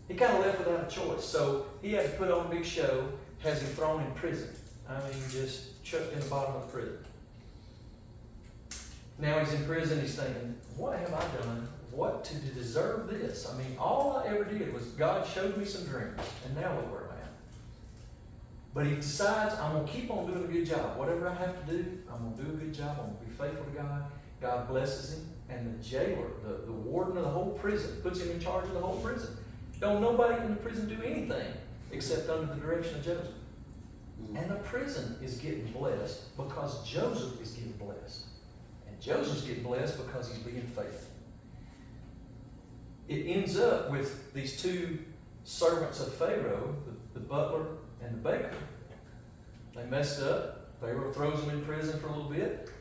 A: He kind of left without a choice. So he had to put on a big show, has him thrown in prison. I mean, just chucked in the bottom of the prison. Now he's in prison, he's thinking, what have I done? What to deserve this? I mean, all I ever did was God showed me some dreams, and now look where I'm at. But he decides, I'm going to keep on doing a good job. Whatever I have to do, I'm going to do a good job. I'm going to be faithful to God. God blesses him, and the jailer, the warden of the whole prison, puts him in charge of the whole prison. Don't nobody in the prison do anything except under the direction of Joseph. And the prison is getting blessed because Joseph is getting blessed. And Joseph's getting blessed because he's being faithful. It ends up with these two servants of Pharaoh, the butler and the baker. They messed up. Pharaoh throws them in prison for a little bit.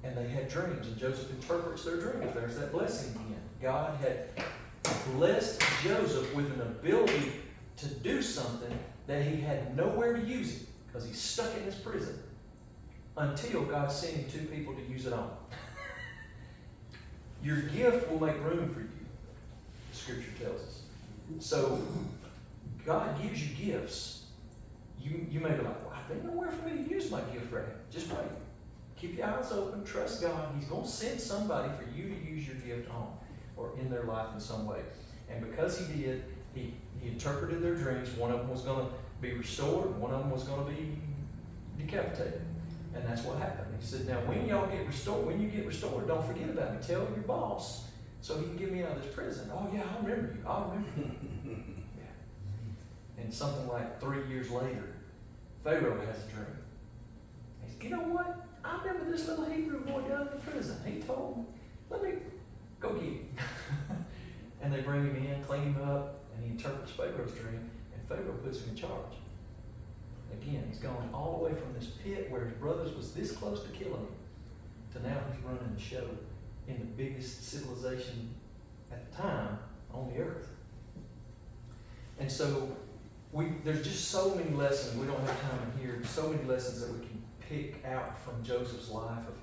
A: And they had dreams. And Joseph interprets their dreams. There's that blessing again. God had blessed Joseph with an ability to do something that he had nowhere to use it because he's stuck in this prison until God sent him two people to use it on. Your gift will make room for you, the scripture tells us. So God gives you gifts. You may be like, well, there's nowhere for me to use my gift right now. Just wait. Keep your eyes open. Trust God. He's going to send somebody for you to use your gift on or in their life in some way. And because he did, he interpreted their dreams. One of them was going to be restored. One of them was going to be decapitated. And that's what happened. He said, now when you get restored, don't forget about me. Tell your boss so he can get me out of this prison. Oh yeah, I'll remember you. I'll remember you. Yeah. And something like 3 years later, Pharaoh has a dream. He said, you know what? I remember this little Hebrew boy down in prison. He told me, let me go get him. And they bring him in, clean him up, and he interprets Pharaoh's dream, and Pharaoh puts him in charge. Again, he's gone all the way from this pit where his brothers was this close to killing him, to now he's running the show in the biggest civilization at the time on the earth. And so there's just so many lessons, we don't have time in here, so many lessons that we can pick out from Joseph's life of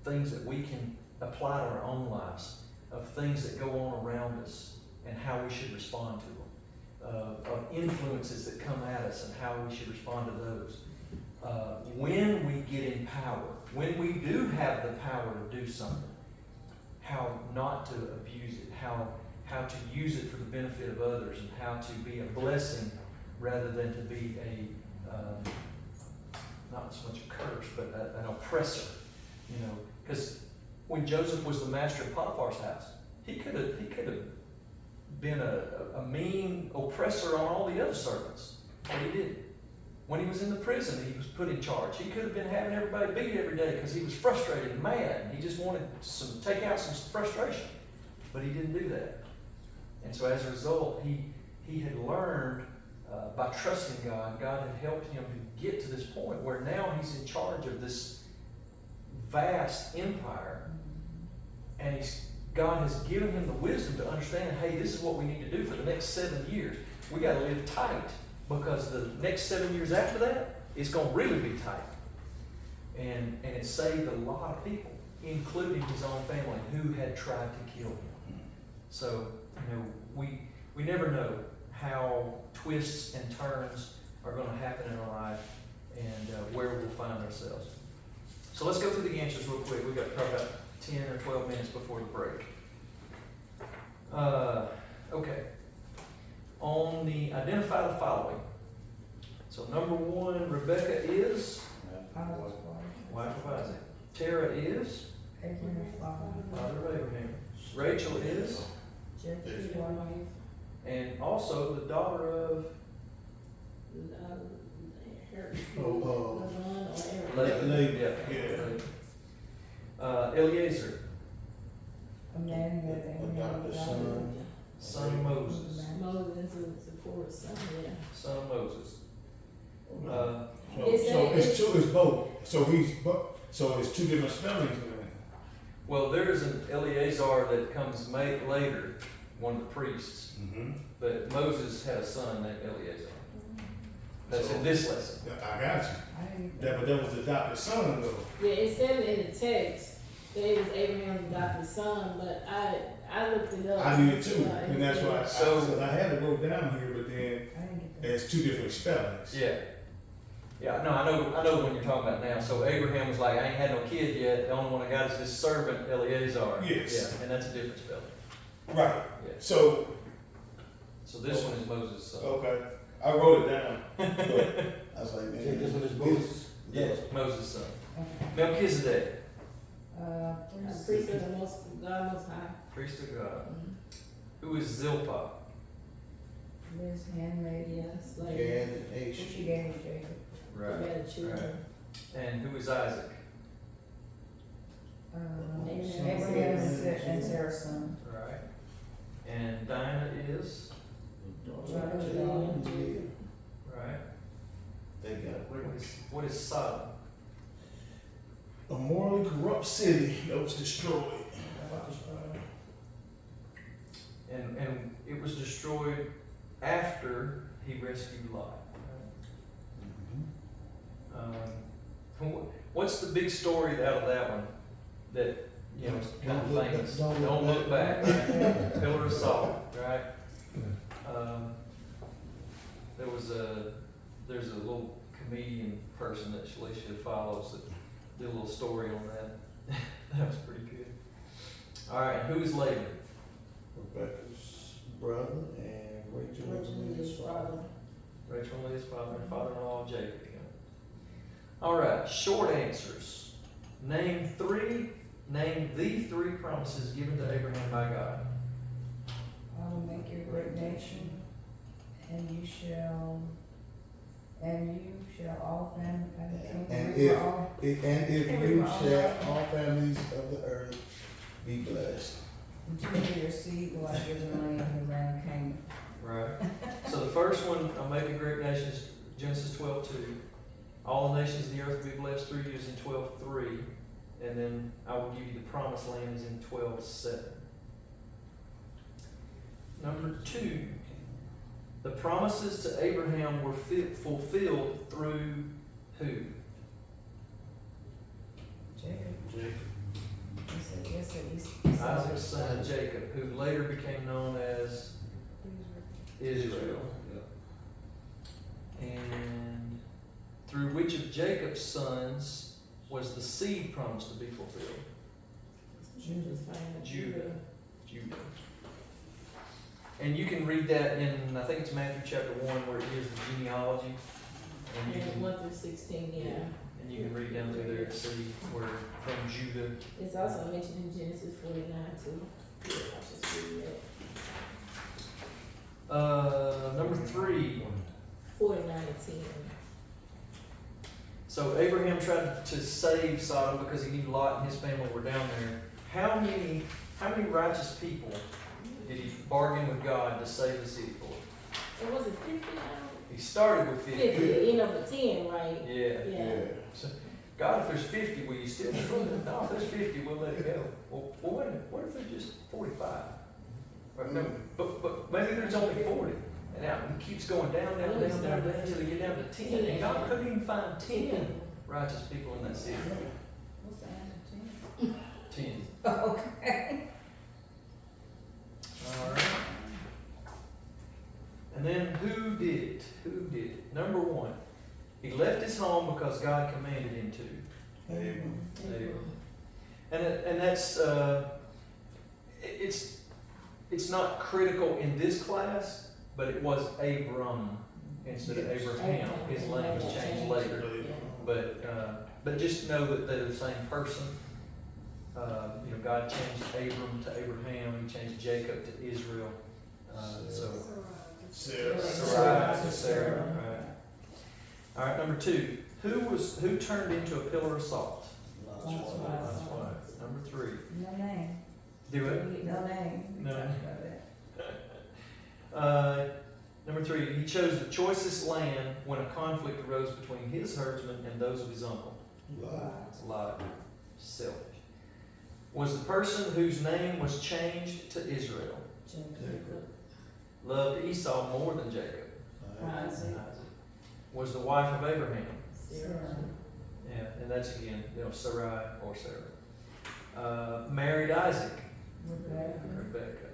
A: things that we can apply to our own lives, of things that go on around us and how we should respond to them. Of influences that come at us and how we should respond to those. When we get in power, when we do have the power to do something, how not to abuse it, how to use it for the benefit of others, and how to be a blessing rather than to be not so much a curse, but an oppressor. You know, because when Joseph was the master of Potiphar's house, he could have been a mean oppressor on all the other servants, but he didn't. When he was in the prison, he was put in charge. He could have been having everybody beat every day because he was frustrated and mad. He just wanted to take out some frustration, but he didn't do that. And so as a result, he had learned by trusting God. God had helped him to get to this point where now he's in charge of this vast empire, and God has given him the wisdom to understand, hey, this is what we need to do for the next 7 years. We got to live tight, because the next 7 years after that, it's going to really be tight. And it saved a lot of people, including his own family, who had tried to kill him. So, you know, we never know how twists and turns are going to happen in our life and where we'll find ourselves. So let's go through the answers real quick. We've got probably about 10 or 12 minutes before the break. Okay. On the identify the following. So number 1, Rebecca is wife of Isaac. Terah is father of Abraham. Rachel is, and also the daughter of
C: Laban.
A: Yeah. Eliezer,
D: A man that
F: Adopted son.
A: son of Moses.
E: Moses to support son, yeah.
A: Son of Moses.
C: So it's both. So it's two different spellings in there.
A: Well, there is an Eleazar that comes later, one of the priests, but Moses had a son named Eleazar. That's in this lesson.
C: I got you. But that was the adopted son though.
E: Yeah, it said in the text that it was Abraham's adopted son, but I looked it up.
C: I did too, and that's why
A: So-
C: I had it wrote down here, but then it's two different spellings.
A: Yeah. Yeah, no, I know the one you're talking about now. So Abraham was like, I ain't had no kid yet. The only one I got is this servant Eleazar.
C: Yes.
A: Yeah, and that's a different spelling.
C: Right.
A: Yeah.
C: So
A: This one is Moses' son.
C: okay, I wrote it down.
F: I was like, man,
B: See, this one is Moses?
F: Yes.
A: Moses' son. Melchizedek,
E: Priest of the God Most High.
A: priest of God. Who is Zilpah?
D: His handmaid,
E: Yes, like,
F: Gad and Ash.
D: she gave me Jacob.
E: they had children.
A: And who is Isaac?
D: Abraham and Sarah's son.
A: Right. And Dinah is? Right.
F: They got
A: What is Sodom?
C: A morally corrupt city that was destroyed.
A: And it was destroyed after he rescued Lot. What's the big story out of that one that, you know, is kind of famous? Don't look back, right? Pillar of Salt, right? There's a little comedian person that Shalisha follows that did a little story on that. That was pretty good. All right, who is Laban?
F: Rebecca's brother and Rachel
E: Rachel
F: and
E: is
F: his
E: his
F: father.
E: father.
A: Rachel and Leah's father, and father-in-law of Jacob. All right, short answers. Name the three promises given to Abraham by God.
D: I will make you a great nation, and you shall all families.
F: And if you shall all families of the earth be blessed.
D: Until your seed will I give the land and the land of Canaan.
A: Right. So the first one, I'll make a great nation, is Genesis 12:2. All the nations of the earth will be blessed through you is in 12:3. And then I will give you the promised land is in 12:7. Number 2, the promises to Abraham were fulfilled through who?
D: Jacob.
C: Jacob.
D: Yes, sir.
A: Isaac's son Jacob, who later became known as Israel. And through which of Jacob's sons was the seed promised to be fulfilled? Judah. Judah. And you can read that in, I think it's Matthew chapter 1, where it gives the genealogy. And you
E: And
A: can,
E: 1 through 16, yeah.
A: and you can read down through there to see where from Judah.
E: It's also mentioned in Genesis 49 too. Yeah, I was just reading that.
A: Number 3.
E: 49 and 10.
A: So Abraham tried to save Sodom because he knew Lot and his family were down there. How many righteous people did he bargain with God to save the city for?
E: And was it 50 now?
A: He started with 50.
E: 50, end up with 10, right?
A: Yeah.
E: Yeah.
A: So, God, if there's 50, will you still do it? No, if there's 50, we'll let it go. Well, wait a minute. What if there's just 45? Or no, but maybe there's only 40. And now it keeps going down until you get down to 10. And God couldn't even find 10 righteous people in that city.
D: What's the answer, 10?
A: 10.
D: Okay.
A: All right. And then who did it? Who did it? Number 1, he left his home because God commanded him to.
F: Amen.
A: Abram. And that's it's not critical in this class, but it was Abram instead of Abraham. His name was changed later, but just know that they're the same person. God changed Abram to Abraham. He changed Jacob to Israel.
C: Sarah.
A: Sarai to Sarah. Right. All right. Number 2, who turned into a pillar of salt?
F: Lot's
E: Lot's
F: wife.
E: wife.
A: That's why. Number 3.
D: No name.
A: Do it.
D: No name. We
A: No.
D: talked about that.
A: Number 3, he chose the choicest land when a conflict arose between his herdsmen and those of his uncle.
F: Lot.
A: It's a lot selfish. Was the person whose name was changed to Israel
F: Jacob.
A: loved Esau more than Jacob?
E: Isaac.
A: Was the wife of Abraham?
E: Sarah.
A: Yeah, and that's again, Sarai or Sarah. Married Isaac.
D: Rebecca.
A: Rebecca.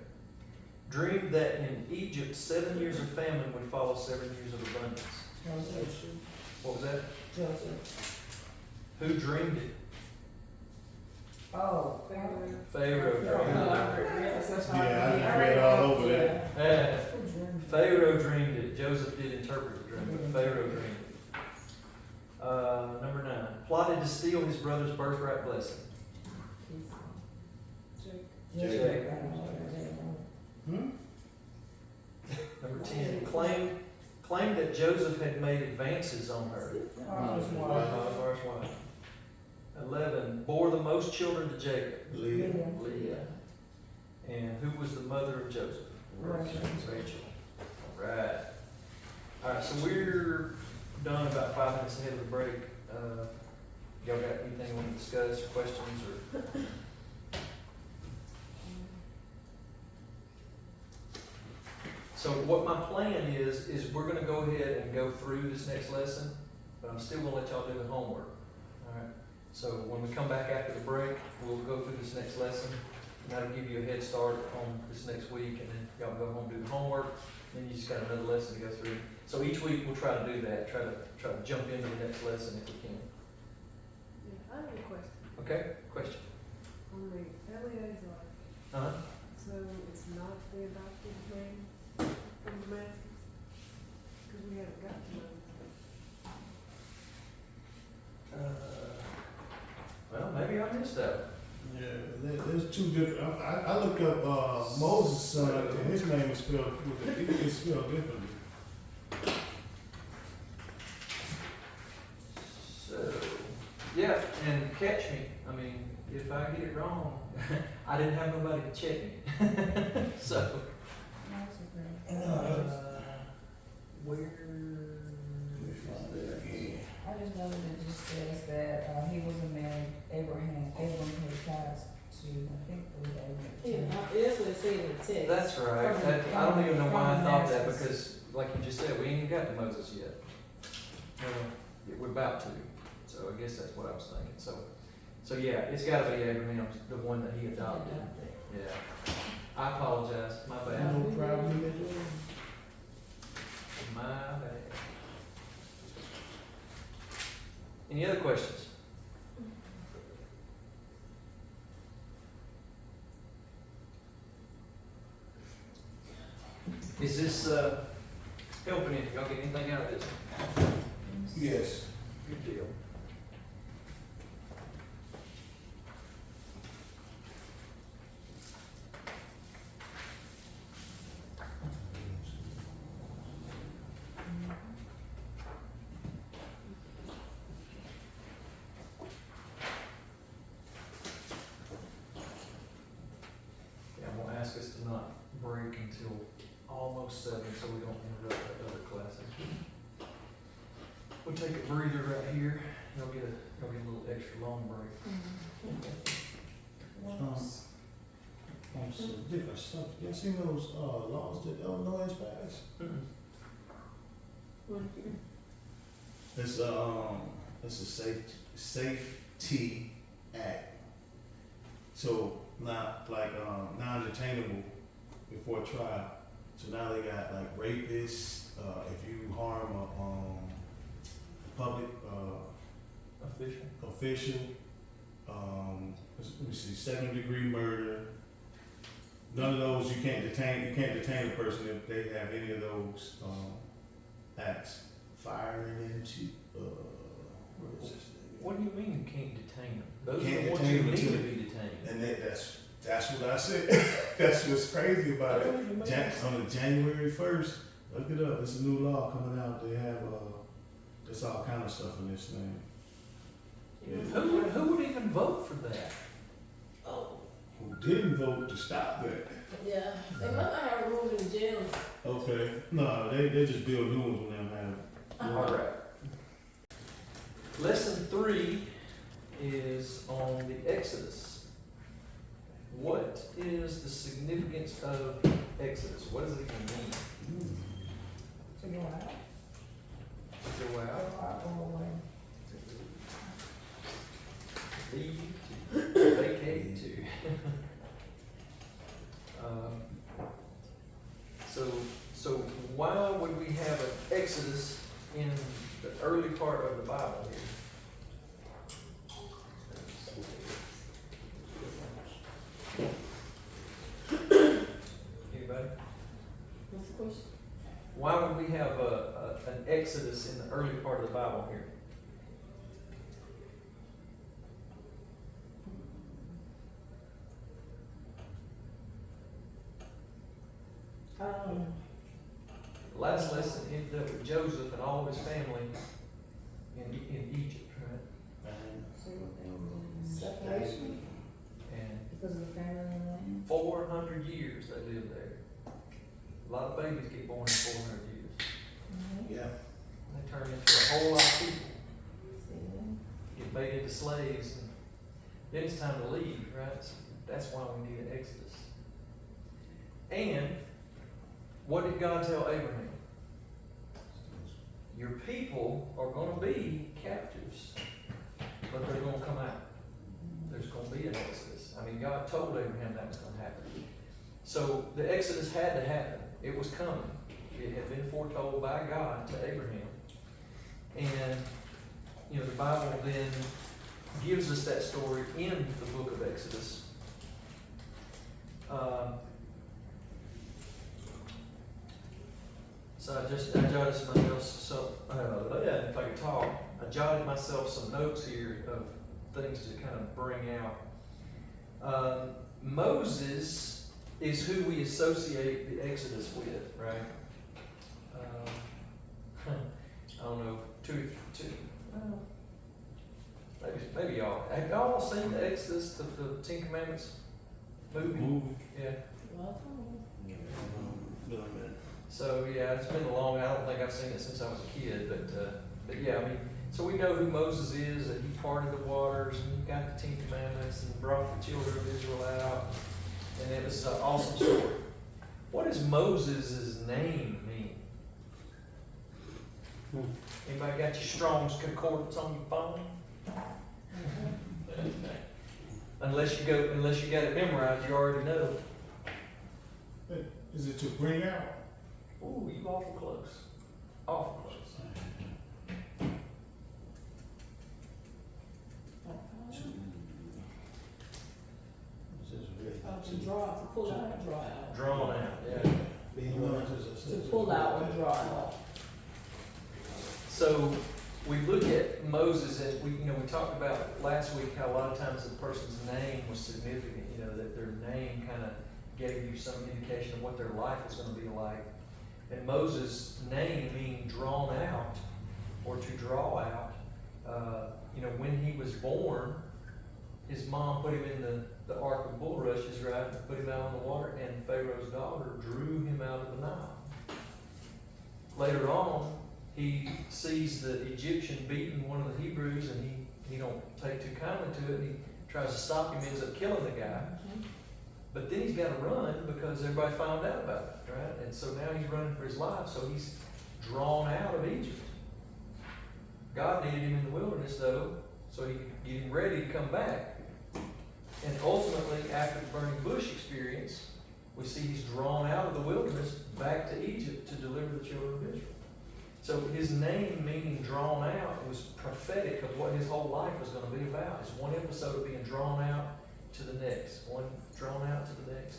A: Dreamed that in Egypt 7 years of famine would follow 7 years of abundance.
D: Joseph.
A: What was that?
D: Joseph.
A: Who dreamed it?
D: Oh,
A: Pharaoh dreamed
C: Yeah, I read all over that.
A: it. Yeah. Pharaoh dreamed it. Joseph did interpret the dream, but Pharaoh dreamed it. Number 9. Plotted to steal his brother's birthright blessing.
D: Jacob.
F: Hmm?
A: Number 10. Claimed that Joseph had made advances on her.
D: Potiphar's wife.
A: Potiphar's wife. 11. Bore the most children to Jacob.
F: Leah.
A: Leah. And who was the mother of Joseph?
D: Rachel.
A: All right. All right, so we're done about 5 minutes ahead of the break. Y'all got anything you want to discuss, or questions, or? So what my plan is we're gonna go ahead and go through this next lesson, but I'm still gonna let y'all do the homework. All right. So when we come back after the break, we'll go through this next lesson. And that'll give you a head start on this next week, and then y'all go home, do the homework, then you just got another lesson to go through. So each week we'll try to do that, try to jump into the next lesson if we can.
G: Yeah, I have a question.
A: Okay, question?
G: On the Eleazar,
A: Uh-huh.
G: so it's not the adopted name from Damascus? Because we haven't got to know.
A: youngest of them.
C: Yeah, there's two different. I looked up Moses' son, and his name is spelled it's spelled differently.
A: So, yeah, and catch me. I mean, if I get it wrong, I didn't have nobody to check me. So,
D: That's okay.
A: where?
D: I just know that it just says that, he was a man, Abram paid tithes to, I think,
E: Yeah,
D: Abraham.
E: that's what it said in the text.
A: That's right. I don't even know why I thought that because, like you just said, we ain't even got to Moses yet. We're about to. So I guess that's what I was thinking. So yeah, it's got to be Abraham, the one that he adopted. Yeah. I apologize. My bad.
C: No problem at all.
A: My bad. Any other questions? Is this helping you? Y'all get anything out of this?
C: Yes.
A: Good deal. Yeah, I'm gonna ask us to not break until almost 7, so we don't interrupt our other classes. We'll take a breather right here. You'll get a little extra long break.
D: Whoops.
C: Some different stuff. You seen those laws that Illinois has passed? It's a safety act. So not like non-detainable before trial. So now they got like rapists. If you harm a public official, let me see, 2nd-degree murder. None of those you can't detain. You can't detain a person if they have any of those acts. Firing into what is this thing?
A: What do you mean you can't detain them? Those
C: Can't
A: are the ones
C: detain
A: who
C: them
A: need to
C: until-
A: be detained.
C: And that's what I said. That's what's crazy about it. On January 1st, look it up. It's a new law coming out. They have there's all kind of stuff in this thing. Yeah.
A: Who would even vote for that?
E: Oh,
C: Who didn't vote to stop that?
E: yeah, they must not have rules in jail.
C: Okay. No, they just build new ones when they don't have.
A: All right. Lesson 3 is on the Exodus. What is the significance of Exodus? What does it even mean?
D: To go out,
A: To go out,
D: or away.
A: to leave, to vacate, to. So why would we have an Exodus in the early part of the Bible here? Anybody?
E: What's the question?
A: Why would we have an Exodus in the early part of the Bible here? Last lesson ended up with Joseph and all of his family in Egypt, right?
D: See what they were doing.
E: Separation.
A: And
D: Because of the family and the land.
A: 400 years they lived there. A lot of babies get born in 400 years.
C: Yeah.
A: They turn into a whole lot of people,
E: See
A: get made into slaves, and then it's time to leave, right? So that's why we need an Exodus. And what did God tell Abraham? Your people are going to be captives, but they're going to come out. There's going to be an Exodus. I mean, God told Abraham that was going to happen. So the Exodus had to happen. It was coming. It had been foretold by God to Abraham. And, you know, the Bible then gives us that story in the book of Exodus. So I jotted myself some notes here of things to kind of bring out. Moses is who we associate the Exodus with, right? I don't know, maybe y'all. Have y'all seen the Exodus, the Ten Commandments movie? Yeah.
E: Well,
A: So yeah, it's been long. I don't think I've seen it since I was a kid, but yeah, I mean, so we know who Moses is, that he parted the waters and he got the Ten Commandments and brought the children of Israel out, and it was an awesome story. What does Moses' name mean? Anybody got your Strong's Concordance on your phone? Unless you got it memorized, you already know.
C: Is it to bring out?
A: Ooh, you awful close. Awful close.
E: to draw, to pull out or draw out.
A: Drawn out, yeah.
E: To pull out or draw out.
A: So we look at Moses, and we talked about last week how a lot of times a person's name was significant, that their name kind of gave you some indication of what their life was going to be like. And Moses' name meaning drawn out or to draw out, when he was born, his mom put him in the ark of bulrushes, right, and put him out on the water, and Pharaoh's daughter drew him out of the Nile. Later on, he sees the Egyptian beating one of the Hebrews, and he don't take too kindly to it, and he tries to stop him, ends up killing the guy. But then he's got to run because everybody found out about it, right? And so now he's running for his life, so he's drawn out of Egypt. God needed him in the wilderness, though, so he could get him ready to come back. And ultimately, after the burning bush experience, we see he's drawn out of the wilderness back to Egypt to deliver the children of Israel. So his name, meaning drawn out, was prophetic of what his whole life was going to be about. It's one episode of being drawn out to the next, one drawn out to the next.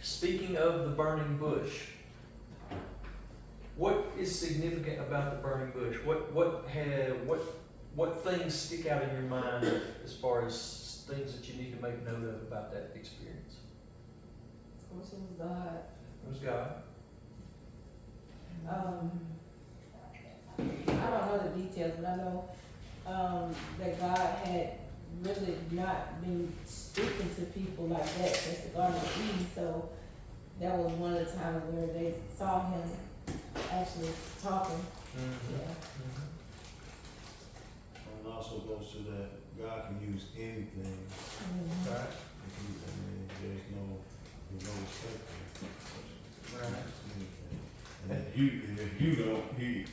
A: Speaking of the burning bush, what is significant about the burning bush? What things stick out in your mind as far as things that you need to make note of about that experience?
D: Of course, it was God.
A: It was God.
E: I don't know the details, but I know that God had really not been speaking to people like that since the Garden of Eden. So that was one of the times where they saw him actually talking. Yeah.
C: And it also goes to that God can use anything.
A: Right.
C: There's no respect for
A: Right.
C: anything. And if you don't, he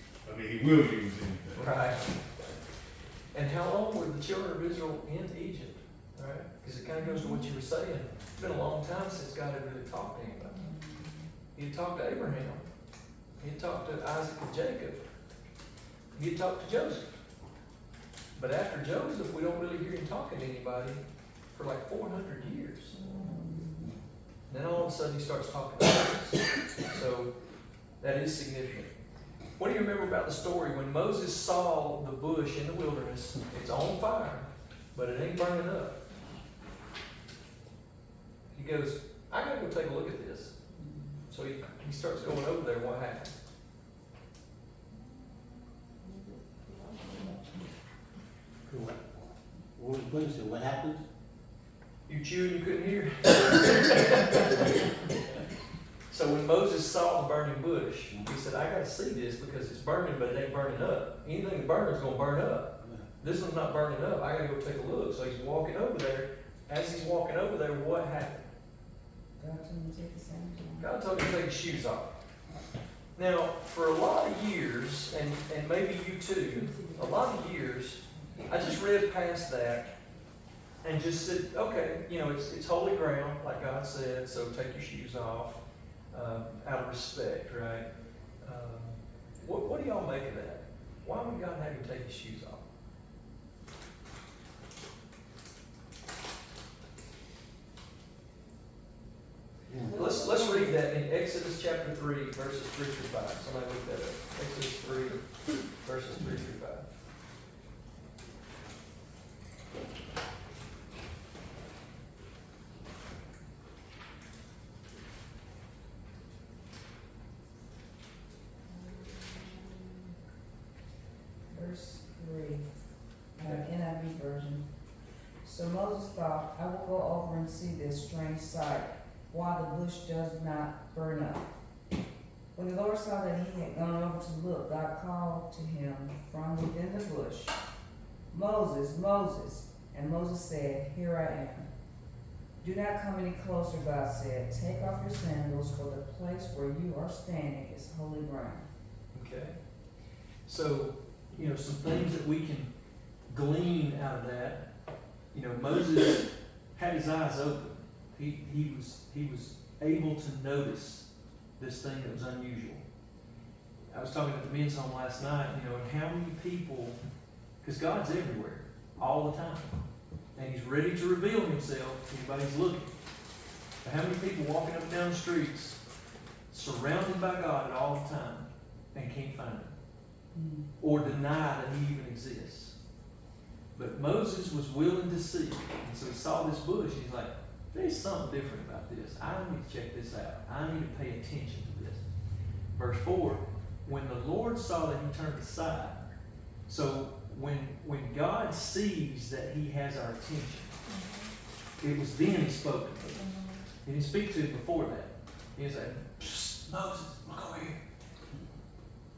C: will use anything.
A: Right. And how long were the children of Israel in Egypt? Right? Because it kind of goes to what you were saying. It's been a long time since God had really talked to anybody. He had talked to Abraham. He had talked to Isaac and Jacob. He had talked to Joseph. But after Joseph, we don't really hear him talking to anybody for like 400 years. Then all of a sudden he starts talking to Moses. So that is significant. What do you remember about the story when Moses saw the bush in the wilderness? It's on fire, but it ain't burning up. He goes, I gotta go take a look at this. So he starts going over there. What happened?
H: What was the question? What happened?
A: You chewed and you couldn't hear. So when Moses saw the burning bush, he said, I gotta see this because it's burning, but it ain't burning up. Anything that burns is gonna burn up. This one's not burning up. I gotta go take a look. So he's walking over there. As he's walking over there, what happened?
D: God told him to take his sandals off.
A: God told him to take his shoes off. Now, for a lot of years, and maybe you too, a lot of years, I just read past that and just said, okay, it's holy ground, like God said, so take your shoes off, out of respect, right? What do y'all make of that? Why would God have you take his shoes off? Let's read that in Exodus chapter 3, verses 3 through 5. Somebody look that up. Exodus 3, verses 3 through 5.
D: So Moses thought, I will go over and see this strange sight, why the bush does not burn up. When the Lord saw that he had gone over to look, God called to him from within the bush, Moses, Moses. And Moses said, Here I am. Do not come any closer, God said. Take off your sandals, for the place where you are standing is holy ground.
A: Okay. So, you know, some things that we can glean out of that. You know, Moses had his eyes open. He was able to notice this thing that was unusual. I was talking at the men's home last night, you know, and how many people, because God's everywhere, all the time. And he's ready to reveal himself if anybody's looking. But how many people walking up and down the streets, surrounded by God at all the time, and can't find him? Or deny that he even exists? But Moses was willing to see. And so he saw this bush, and he's like, there's something different about this. I need to check this out. I need to pay attention to this. Verse 4, when the Lord saw that he turned aside. So when God sees that he has our attention, it was then he spoke to him. He didn't speak to him before that. He said, Psst, Moses, look over here.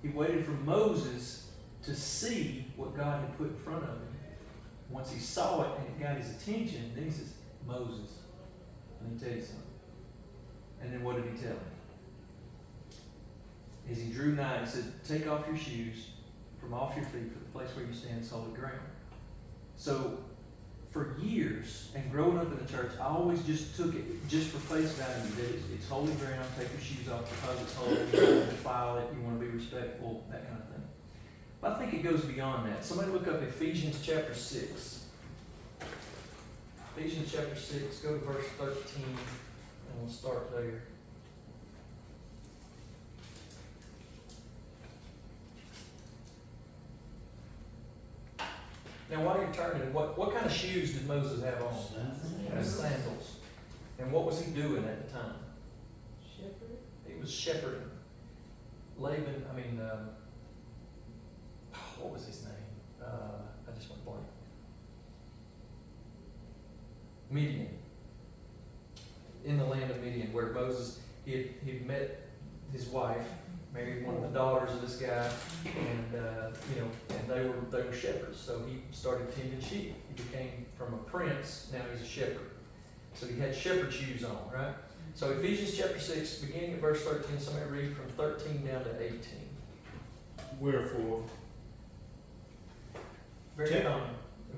A: He waited for Moses to see what God had put in front of him. Once he saw it and it got his attention, then he says, Moses, let me tell you something. And then what did he tell him? As he drew nigh, he said, take off your shoes from off your feet, for the place where you stand is holy ground. So, for years, and growing up in the church, I always just took it just for face value, that it's holy ground, take your shoes off because it's holy, you don't want to defile it, you want to be respectful, that kind of thing. But I think it goes beyond that. Somebody look up Ephesians chapter 6. Ephesians chapter 6, go to verse 13, and we'll start there. Now, while you're turning, what kind of shoes did Moses have on? Sandals. And what was he doing at the time?
G: Shepherd?
A: He was shepherding. What was his name? I just went blank. Midian. In the land of Midian, where Moses, he'd met his wife, married one of the daughters of this guy, and they were shepherds. So he started tending sheep. He became from a prince, now he's a shepherd. So he had shepherd shoes on, right? So Ephesians chapter 6, beginning at verse 13, somebody read from 13 down to 18.
C: Wherefore,
A: Very common,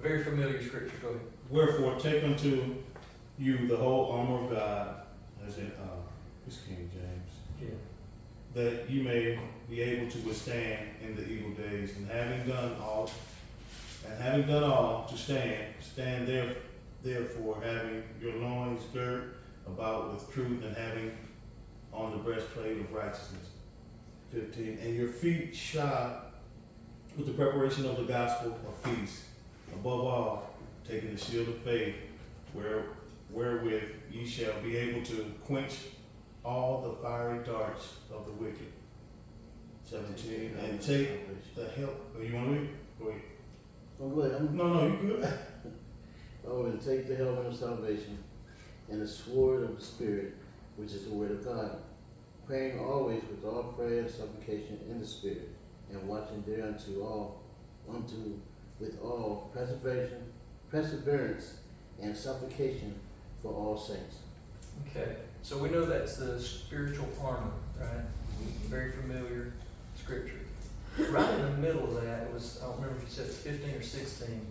A: very familiar scripture. Go ahead.
C: wherefore take unto you the whole armor of God, as in it's King James,
A: Yeah.
C: that you may be able to withstand in the evil days, and having done all to stand therefore, having your loins girt about with truth, and having on the breastplate of righteousness. 15, and your feet shod with the preparation of the gospel of peace. Above all, taking the shield of faith, wherewith ye shall be able to quench all the fiery darts of the wicked. 17, and take the help. Oh, you want to read? Go ahead.
H: Oh, go ahead.
C: No, you good.
H: Oh, and take the helmet of salvation and the sword of the Spirit, which is the word of God, praying always with all prayer and supplication in the Spirit, and watching thereunto with all perseverance and supplication for all saints.
A: Okay, so we know that's the spiritual armor, right? Very familiar scripture. Right in the middle of that, it was, I don't remember if you said it's 15 or 16.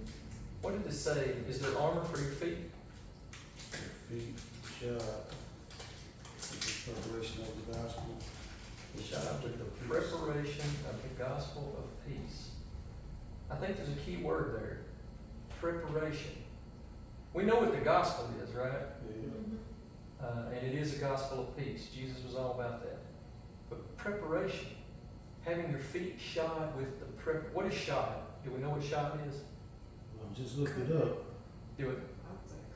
A: What did it say? Is there armor for your feet?
C: Feet shod with the preparation of the gospel.
A: Shod with the preparation of the gospel of peace. I think there's a key word there. Preparation. We know what the gospel is, right? And it is a gospel of peace. Jesus was all about that. But preparation, having your feet shod with the what is shod? Do we know what shod is?
C: Well, just look it up.
A: Do it.
G: I was like,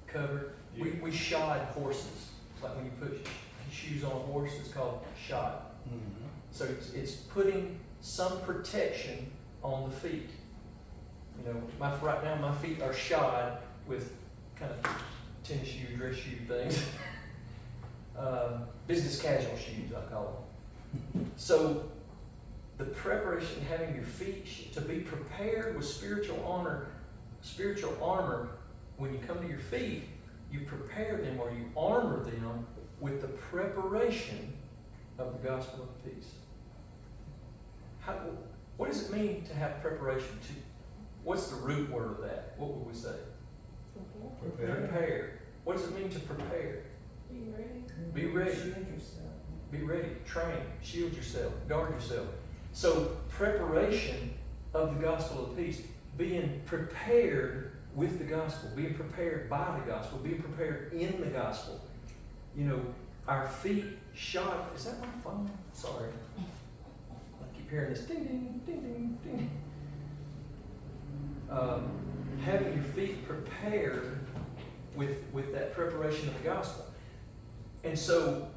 G: covered.
A: Covered. We shod horses. Like when you put shoes on a horse, it's called shod.
C: Mm-hmm.
A: So it's putting some protection on the feet. You know, right now my feet are shod with kind of tennis shoe, dress shoe things. Business casual shoes, I call them. So the preparation, having your feet, to be prepared with spiritual armor, when you come to your feet, you prepare them or you armor them with the preparation of the gospel of peace. What does it mean to have preparation? What's the root word of that? What would we say? Prepare. What does it mean to prepare?
E: Be ready.
A: Be ready.
D: Shield yourself.
A: Be ready. Train. Shield yourself. Guard yourself. So preparation of the gospel of peace, being prepared with the gospel, being prepared by the gospel, being prepared in the gospel. You know, our feet shod. Is that my phone? Sorry. I keep hearing this ding ding ding ding ding. Having your feet prepared with that preparation of the gospel. And so,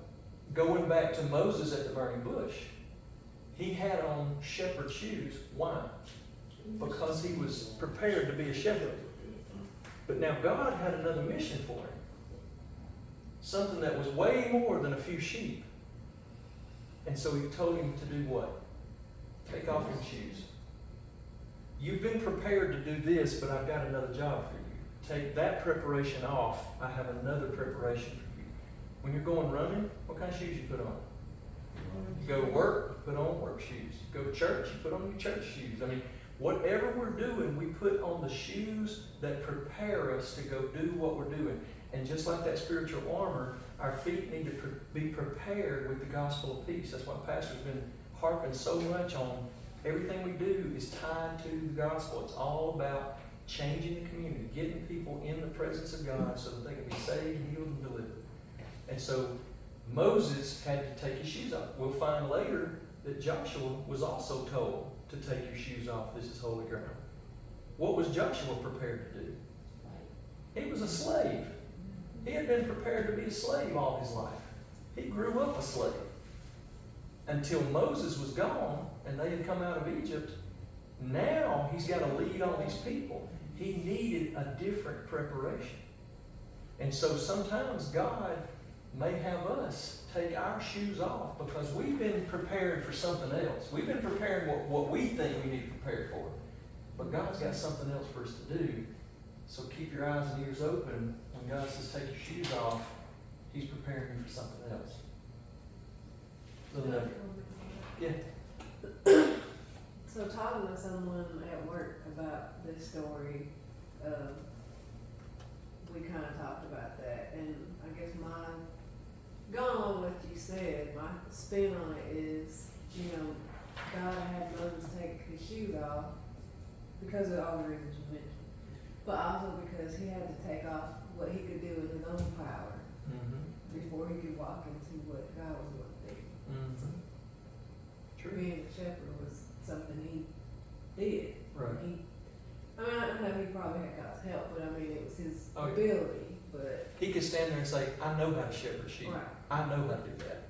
A: going back to Moses at the burning bush, he had on shepherd shoes. Why? Because he was prepared to be a shepherd. But now God had another mission for him. Something that was way more than a few sheep. And so he told him to do what? Take off your shoes. You've been prepared to do this, but I've got another job for you. Take that preparation off. I have another preparation for you. When you're going running, what kind of shoes you put on? You go to work, you put on work shoes. You go to church, you put on your church shoes. I mean, whatever we're doing, we put on the shoes that prepare us to go do what we're doing. And just like that spiritual armor, our feet need to be prepared with the gospel of peace. That's why Pastor's been harping so much on everything we do is tied to the gospel. It's all about changing the community, getting people in the presence of God so that they can be saved, healed, and delivered. And so Moses had to take his shoes off. We'll find later that Joshua was also told to take your shoes off. This is holy ground. What was Joshua prepared to do? He was a slave. He had been prepared to be a slave all his life. He grew up a slave. Until Moses was gone and they had come out of Egypt, now he's got to lead all these people. He needed a different preparation. And so sometimes God may have us take our shoes off because we've been prepared for something else. We've been preparing what we think we need to prepare for. But God's got something else for us to do. So keep your eyes and ears open. When God says take your shoes off, He's preparing you for something else. Yeah.
G: So talking to someone at work about this story, we kind of talked about that, and I guess going on what you said, my spin on it is, God had Moses take his shoes off because of all the reasons you mentioned, but also because he had to take off what he could do with his own power before he could walk into what God was going to do.
A: True.
G: Being a shepherd was something he did.
A: Right.
G: I know he probably had God's help, but I mean, it was his
A: Oh, yeah.
G: ability, but.
A: He could stand there and say, I know how to shepherd sheep.
G: Right.
A: I know how to do that.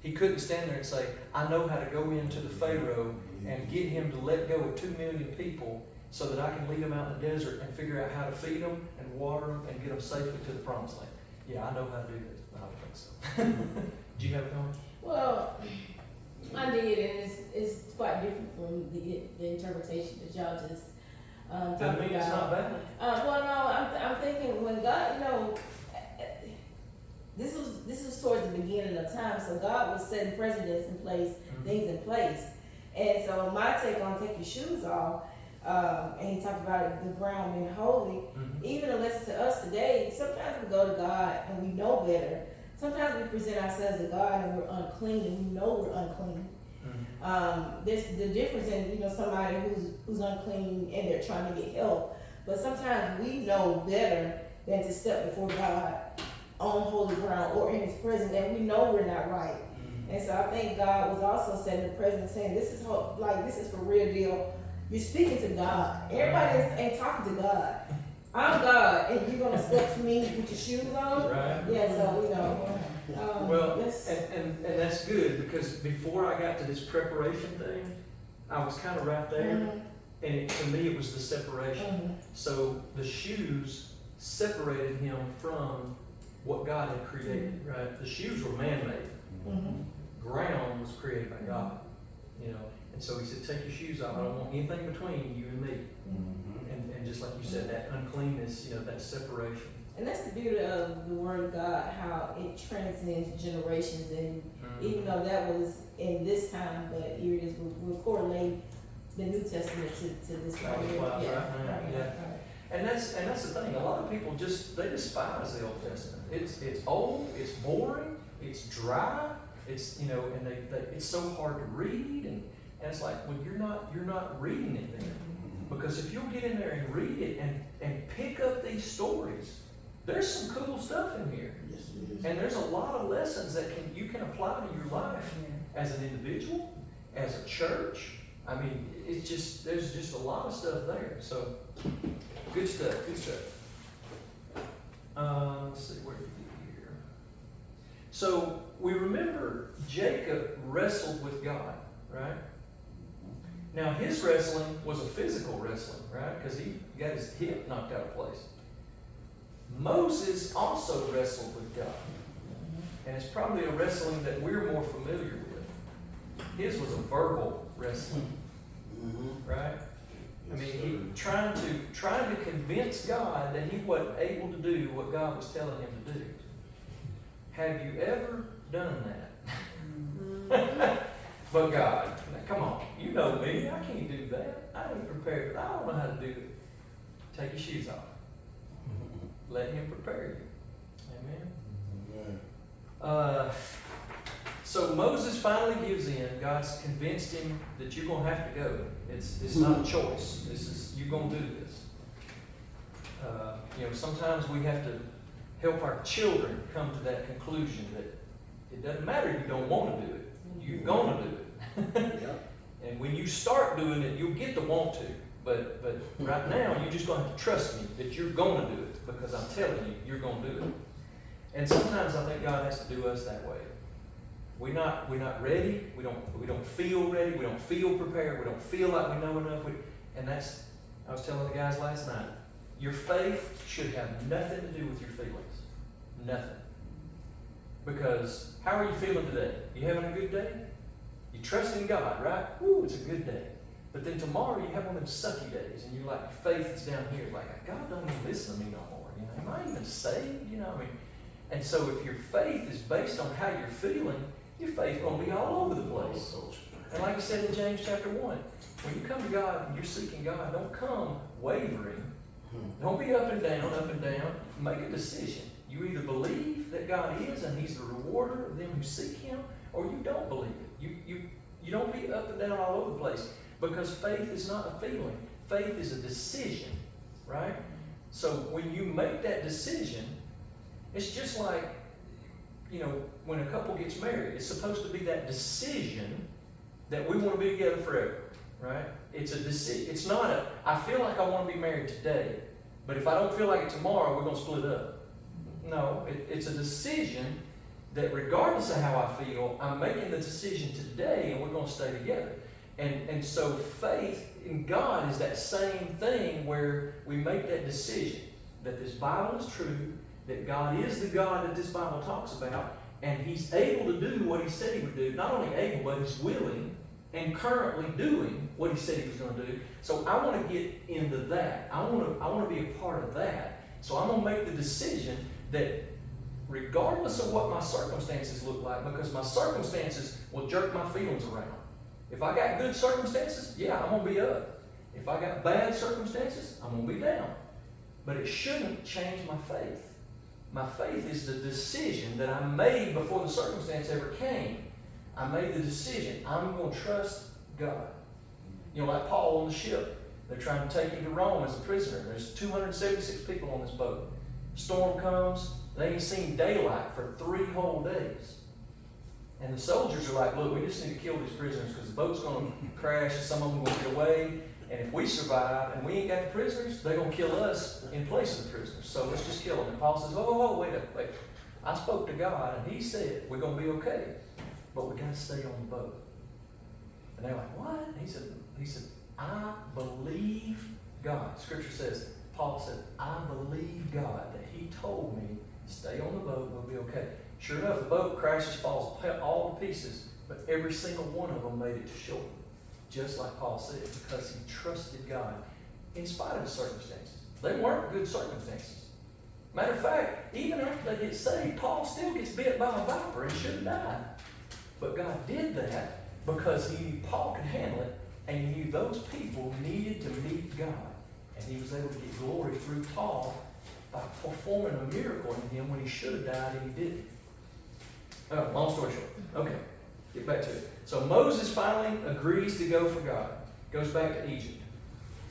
A: He couldn't stand there and say, I know how to go into the Pharaoh and get him to let go of 2 million people so that I can lead them out in the desert and figure out how to feed them and water them and get them safely to the promised land. Yeah, I know how to do this. I don't think so. Do you have a comment?
E: Well, I did, and it's quite different from the interpretation that y'all just talked
A: Doesn't mean it's not
E: about.
A: valid.
E: Well, no, I'm thinking when God, this was towards the beginning of time, so God was setting precedents in place, things in place, and so my take on take your shoes off, and he talked about the ground being holy. Even a lesson to us today, sometimes we go to God and we know better. Sometimes we present ourselves to God and we're unclean and we know we're unclean. There's the difference in somebody who's unclean and they're trying to get help, but sometimes we know better than to step before God on holy ground or in His presence, and we know we're not right. And so I think God was also setting the precedent, saying this is for real deal. You're speaking to God. Everybody ain't talking to God. I'm God, and you're gonna step to me with your shoes on.
A: Right.
E: Yeah, so
A: Well,
E: that's-
A: and that's good because before I got to this preparation thing, I was kind of right there. to me, it was the separation. So the shoes separated him from what God had created, right? The shoes were man-made. Ground was created by God, you know. And so he said, take your shoes off. I don't want anything between you and me. And just like you said, that uncleanness, you know, that separation.
E: And that's the beauty of the Word of God, how it transcends generations. And even though that was in this time, but here it is, we're correlating the New Testament to this right here.
A: Right now, yeah.
E: Right.
A: And that's the thing. A lot of people they despise the Old Testament. It's old. It's boring. It's dry. It's, you know, and it's so hard to read. And it's like, well, you're not reading it then, because if you'll get in there and read it and pick up these stories, there's some cool stuff in here.
H: Yes, it is.
A: And there's a lot of lessons that you can apply to your life as an individual, as a church. I mean, there's just a lot of stuff there. So, good stuff. Let's see, where did we get here? So, we remember Jacob wrestled with God, right? Now, his wrestling was a physical wrestling, right? Because he got his hip knocked out of place. Moses also wrestled with God. And it's probably a wrestling that we're more familiar with. His was a verbal wrestling, right? I mean, he trying to convince God that he wasn't able to do what God was telling him to do. Have you ever done that? But God, now, come on, you know me, I can't do that. I ain't prepared, I don't know how to do it. Take your shoes off. Let him prepare you. Amen. So Moses finally gives in. God's convinced him that you're going to have to go. It's not a choice. You're going to do this. You know, sometimes we have to help our children come to that conclusion that it doesn't matter if you don't want to do it. You're going to do it. And when you start doing it, you'll get to want to. But right now, you're just going to have to trust me that you're going to do it, because I'm telling you, you're going to do it. And sometimes I think God has to do us that way. We're not ready. We don't feel ready. We don't feel prepared. We don't feel like we know enough. I was telling the guys last night, your faith should have nothing to do with your feelings. Nothing. Because how are you feeling today? You having a good day? You trust in God, right? Woo, it's a good day. But then tomorrow you have one of them sucky days, and you're like, your faith is down here. Like, God don't even listen to me no more. You know, am I even saved? You know, I mean, and so if your faith is based on how you're feeling, your faith gonna be all over the place. And like I said in James chapter 1, when you come to God and you're seeking God, don't come wavering. Don't be up and down, up and down. Make a decision. You either believe that God is and He's the rewarder of them who seek Him, or you don't believe it. You don't be up and down all over the place, because faith is not a feeling. Faith is a decision, right? So when you make that decision, it's just like, you know, when a couple gets married, it's supposed to be that decision that we want to be together forever, right? It's a decision. It's not I feel like I want to be married today, but if I don't feel like it tomorrow, we're going to split up. No, it's a decision that regardless of how I feel, I'm making the decision today and we're going to stay together. And so faith in God is that same thing, where we make that decision that this Bible is true, that God is the God that this Bible talks about, and He's able to do what He said He would do. Not only able, but He's willing and currently doing what He said He was going to do. So I want to get into that. I want to be a part of that. So I'm going to make the decision that regardless of what my circumstances look like, because my circumstances will jerk my feelings around. If I got good circumstances, yeah, I'm going to be up. If I got bad circumstances, I'm going to be down. But it shouldn't change my faith. My faith is the decision that I made before the circumstance ever came. I made the decision. I'm going to trust God. You know, like Paul on the ship. They're trying to take him to Rome as a prisoner. There's 276 people on this boat. Storm comes. They ain't seen daylight for 3 whole days. And the soldiers are like, look, we just need to kill these prisoners because the boat's going to crash and some of them are going to get away. And if we survive and we ain't got the prisoners, they're going to kill us in place of the prisoners. So let's just kill them. And Paul says, oh, wait. I spoke to God and He said, we're going to be okay. But we got to stay on the boat. And they're like, what? And he said, I believe God. Scripture says, Paul said, I believe God that he told me, stay on the boat, we'll be okay. Sure enough, the boat crashes, falls all to pieces, but every single one of them made it to shore. Just like Paul said, because he trusted God in spite of the circumstances. They weren't good circumstances. Matter of fact, even after they get saved, Paul still gets bit by a viper and should have died. But God did that because he knew Paul could handle it, and he knew those people needed to meet God. And he was able to get glory through Paul by performing a miracle in him when he should have died and he didn't. Oh, long story short. Okay, get back to it. So Moses finally agrees to go for God. Goes back to Egypt.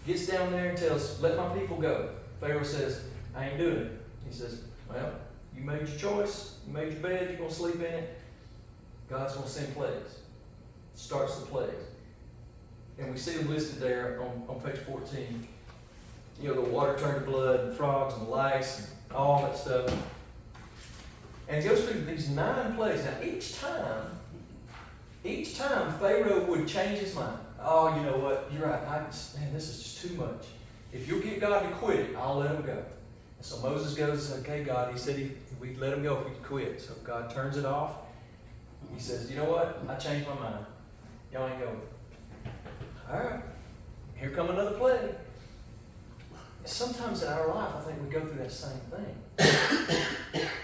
A: Gets down there and tells, let my people go. Pharaoh says, I ain't doing it. He says, well, you made your choice. You made your bed. You're going to sleep in it. God's going to send plagues. Starts the plagues. And we see them listed there on page 14. You know, the water turned to blood, and frogs and lice, and all that stuff. And he goes through these 9 plagues. Now, each time Pharaoh would change his mind. Oh, you know what? You're right. Man, this is just too much. If you'll get God to quit it, I'll let him go. And so Moses goes, okay, God, he said we'd let him go if he'd quit. So if God turns it off, he says, you know what? I changed my mind. Y'all ain't going. All right. Here come another plague. Sometimes in our life, I think we go through that same thing.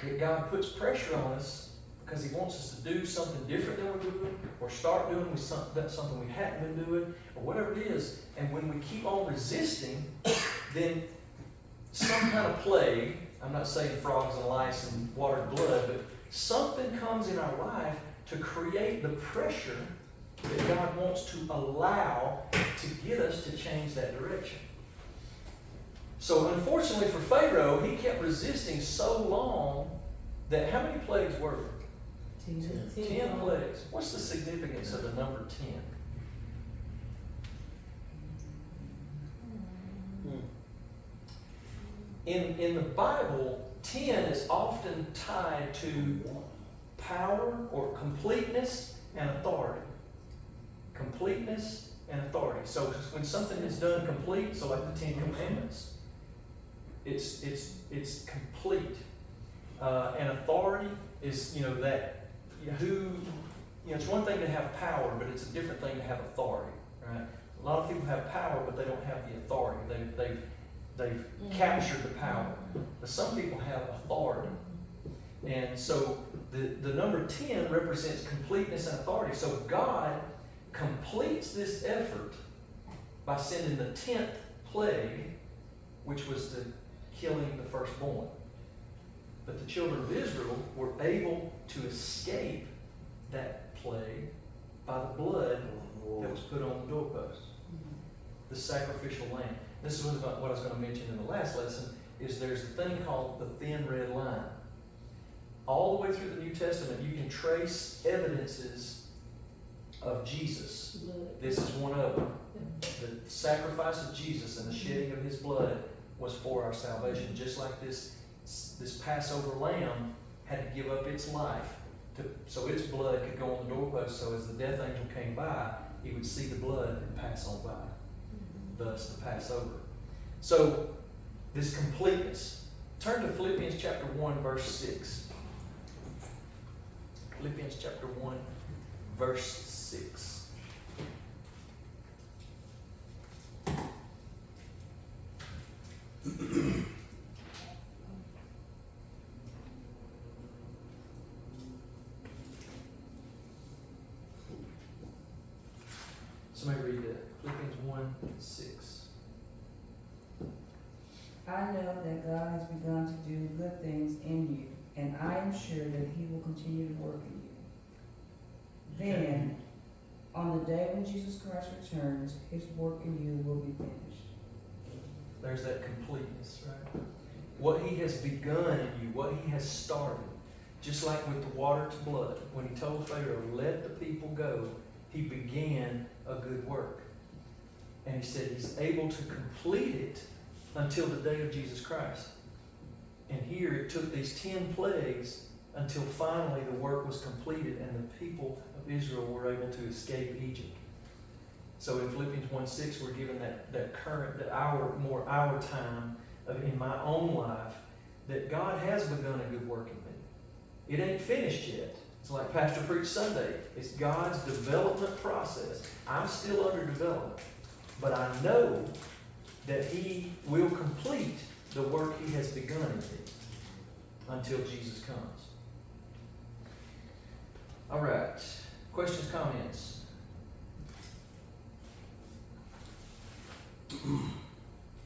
A: That God puts pressure on us because he wants us to do something different than we're doing, or start doing something we hadn't been doing, or whatever it is. And when we keep on resisting, then some kind of plague, I'm not saying frogs and lice and water and blood, but something comes in our life to create the pressure that God wants to allow to get us to change that direction. So unfortunately for Pharaoh, he kept resisting so long that how many plagues were there? 10 plagues. What's the significance of the number 10? In the Bible, 10 is often tied to power or completeness and authority. Completeness and authority. So when something is done complete, so like the 10 Commandments, it's complete. And authority is, that it's one thing to have power, but it's a different thing to have authority, right? A lot of people have power, but they don't have the authority. They've captured the power. But some people have authority. And so the number 10 represents completeness and authority. So God completes this effort by sending the 10th plague, which was the killing the firstborn. But the children of Israel were able to escape that plague by the blood that was put on the doorpost. The sacrificial lamb. This is what I was going to mention in the last lesson, is there's a thing called the thin red line. All the way through the New Testament, you can trace evidences of Jesus. This is one of them. The sacrifice of Jesus and the shedding of his blood was for our salvation. Just like this Passover lamb had to give up its life so its blood could go on the doorpost, so as the death angel came by, he would see the blood and pass on by. Thus the Passover. So this completeness. Turn to Philippians chapter 1, verse 6. Philippians chapter 1, verse 6. Somebody read that. Philippians 1, 6.
D: I know that God has begun to do good things in you, and I am sure that he will continue to work in you. Then, on the day when Jesus Christ returns, his work in you will be finished.
A: There's that completeness, right? What he has begun in you, what he has started. Just like with the water to blood, when he told Pharaoh, let the people go, he began a good work. And he said he's able to complete it until the day of Jesus Christ. And here it took these 10 plagues until finally the work was completed and the people of Israel were able to escape Egypt. So in Philippians 1:6, we're given that our time in my own life, that God has begun a good work in me. It ain't finished yet. It's like Pastor preached Sunday. It's God's development process. I'm still under development, but I know that He will complete the work He has begun in me until Jesus comes. All right. Questions, comments?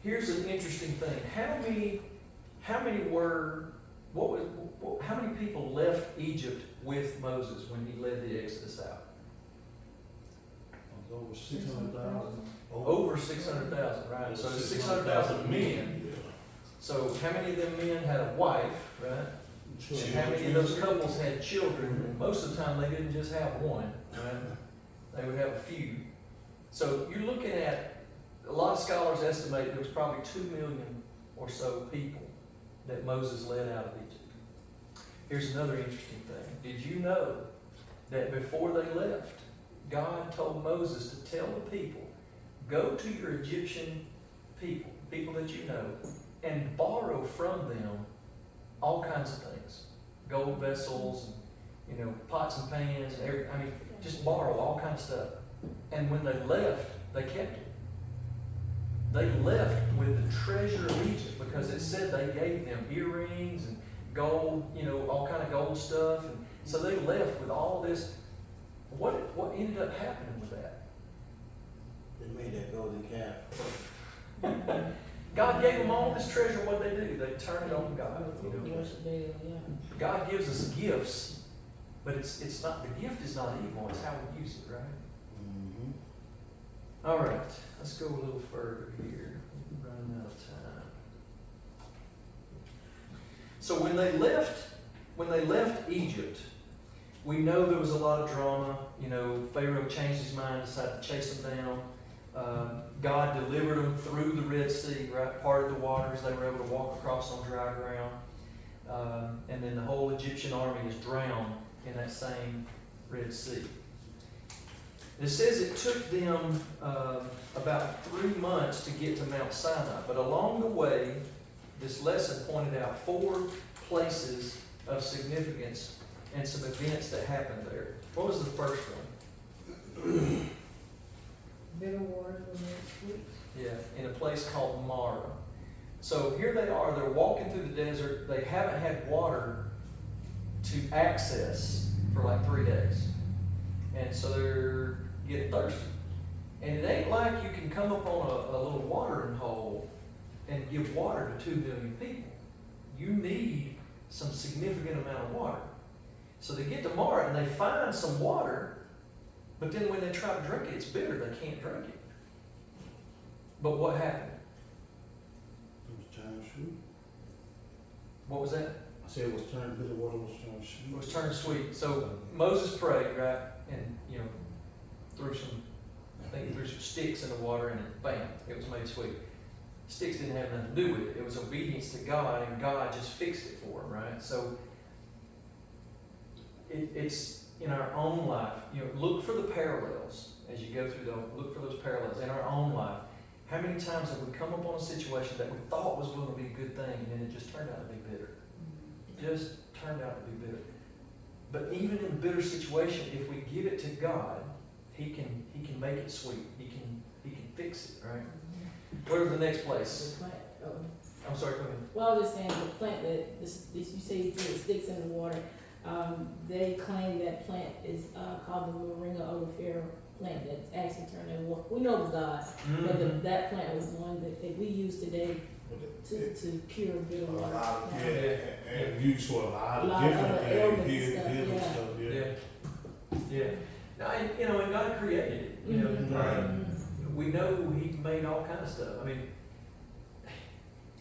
A: Here's an interesting thing. How many people left Egypt with Moses when he led the Exodus out?
C: Over 600,000.
A: Over 600,000, right? So 600,000 men.
C: Yeah.
A: So how many of them men had a wife, right? And how many of those couples had children? Most of the time they didn't just have one, right? They would have a few. So you're looking at, a lot of scholars estimate there was probably 2 million or so people that Moses led out of Egypt. Here's another interesting thing. Did you know that before they left, God told Moses to tell the people, go to your Egyptian people that you know, and borrow from them all kinds of things. Gold vessels, and, pots and pans, and just borrow all kinds of stuff. And when they left, they kept it. They left with the treasure of Egypt because it said they gave them earrings and gold, all kind of gold stuff. And so they left with all this. What ended up happening with that?
H: They made that golden calf.
A: God gave them all this treasure. What they do? They turn it on God.
E: Worship Baal, yeah.
A: God gives us gifts, but it's not, the gift is not evil. It's how we use it, right?
H: Mm-hmm.
A: All right, let's go a little further here. We're running out of time. So when they left Egypt, we know there was a lot of drama. Pharaoh changed his mind, decided to chase them down. God delivered them through the Red Sea, right? Parted the waters. They were able to walk across on dry ground. And then the whole Egyptian army is drowned in that same Red Sea. It says it took them about 3 months to get to Mount Sinai. But along the way, this lesson pointed out 4 places of significance and some events that happened there. What was the first one?
D: Bitter waters were made sweet.
A: Yeah, in a place called Marah. So here they are, they're walking through the desert. They haven't had water to access for like 3 days. And so they're getting thirsty. And it ain't like you can come up on a little watering hole and give water to 2 million people. You need some significant amount of water. So they get to Marah and they find some water, but then when they try to drink it, it's bitter. They can't drink it. But what happened?
C: It was turned sweet.
A: What was that?
C: I said it was turned, bitter water was turned sweet.
A: It was turned sweet. So Moses prayed, right? And, threw some sticks in the water and bam, it was made sweet. Sticks didn't have nothing to do with it. It was obedience to God, and God just fixed it for him, right? So it's in our own life. Look for the parallels as you go through those. Look for those parallels in our own life. How many times have we come up on a situation that we thought was going to be a good thing, and then it just turned out to be bitter? It just turned out to be bitter. But even in a bitter situation, if we give it to God, He can make it sweet. He can fix it, right? Where's the next place?
E: The plant,
A: I'm sorry, go ahead.
E: well, I was just saying, the plant that, this you say you threw the sticks in the water, they claim that plant is called the Moringa oleifera plant that actually turned into water. We know it was God, but that plant was the one that we use today to cure bitter
C: A
E: water.
C: lot of,
E: Yeah.
C: and used for a lot
E: A lot
C: of
E: of
C: different
E: other
C: things,
E: ailments and
C: healing
E: stuff,
C: stuff, yeah.
A: Yeah. Now, and God created it.
E: Mhm.
C: Right.
A: We know He made all kinds of stuff. I mean,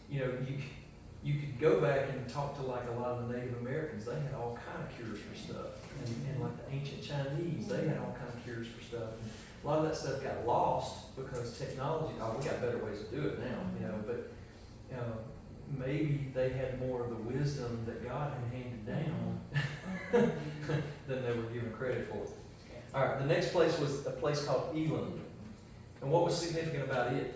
A: you could go back and talk to like a lot of the Native Americans. They had all kind of cures for stuff, and like the ancient Chinese, they had all kind of cures for stuff. And a lot of that stuff got lost because technology. Oh, we got better ways to do it now, but maybe they had more of the wisdom that God had handed down than they were given credit for. All right, the next place was a place called Elim. And what was significant about it?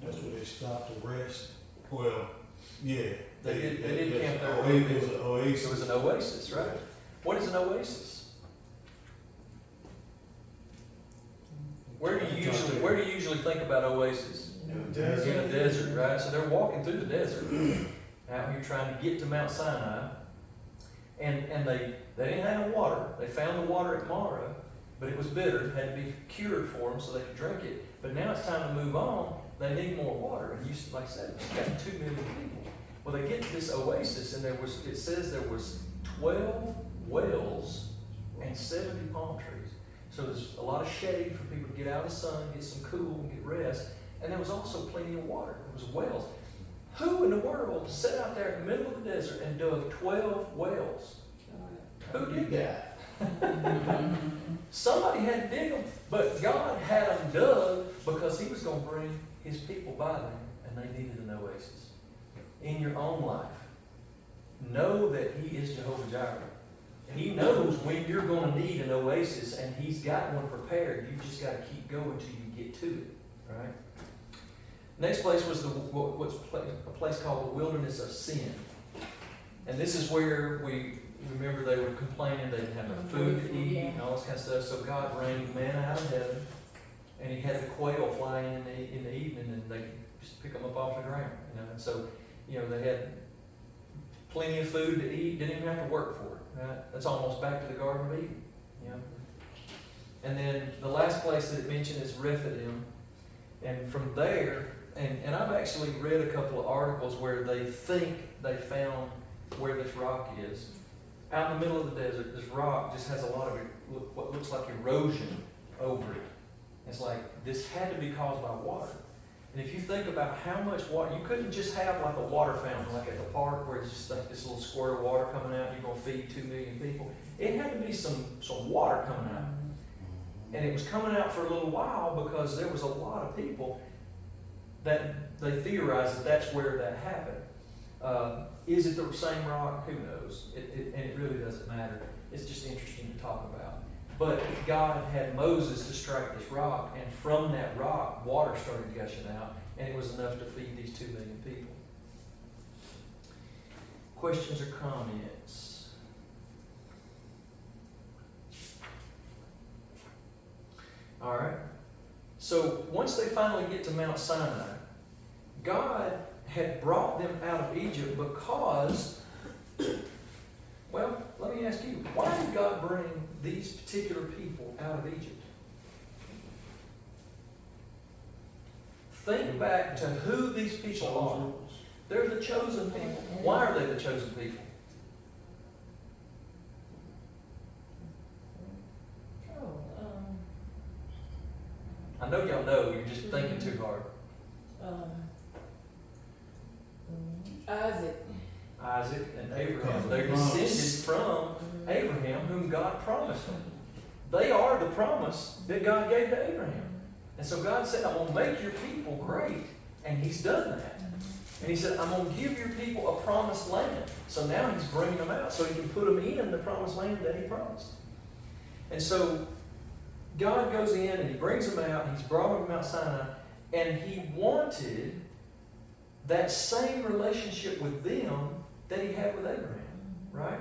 C: That's where they stopped to rest. Well, yeah.
A: They did camp there.
C: It was an
A: It
C: oasis.
A: was an oasis, right? What is an oasis? Where do you usually think about oasis?
C: In the
A: In
C: desert.
A: a desert, right? So they're walking through the desert out here trying to get to Mount Sinai. And they didn't have water. They found the water at Mara, but it was bitter, had to be cured for them so they could drink it. But now it's time to move on. They need more water. And you, like I said, you've got 2 million people. Well, they get to this oasis, and it says there was 12 wells and 70 palm trees. So there's a lot of shade for people to get out of the sun, get some cool, and get rest. And there was also plenty of water. There was wells. Who in the world sat out there in the middle of the desert and dug 12 wells? Who did that? Somebody had to dig them, but God had them dug because He was going to bring His people by them, and they needed an oasis. In your own life, know that He is Jehovah Jireh. He knows when you're going to need an oasis, and He's got one prepared. You just got to keep going till you get to it, right? Next place was a place called the Wilderness of Sin. And this is where we remember they were complaining they didn't have enough food to eat and all this kind of stuff. So God rained manna out of heaven, and He had the quail fly in the evening, and they could just pick them up off the ground. And so, they had plenty of food to eat, didn't even have to work for it. Right? That's almost back to the Garden of Eden. And then the last place that it mentioned is Rephidim. And from there, and I've actually read a couple of articles where they think they found where this rock is. Out in the middle of the desert, this rock just has a lot of what looks like erosion over it. It's like this had to be caused by water. And if you think about how much water, you couldn't just have like a water fountain like at the park where it's just like this little squirt of water coming out and you're going to feed 2 million people. It had to be some water coming out. And it was coming out for a little while because there was a lot of people that they theorized that that's where that happened. Is it the same rock? Who knows? And it really doesn't matter. It's just interesting to talk about. But God had Moses to strike this rock, and from that rock, water started gushing out, and it was enough to feed these 2 million people. Questions or comments? All right. So once they finally get to Mount Sinai, God had brought them out of Egypt because, well, let me ask you, why did God bring these particular people out of Egypt? Think back to who these people are. They're the chosen people. Why are they the chosen people? I know y'all know, you're just thinking too hard. Isaac and Abraham. They're descended from Abraham, whom God promised them. They are the promise that God gave to Abraham. And so God said, I'm going to make your people great. And He's done that. And He said, I'm going to give your people a promised land. So now He's bringing them out so He can put them in the promised land that He promised. And so God goes in and He brings them out. And He's brought them to Mount Sinai. And He wanted that same relationship with them that He had with Abraham, right?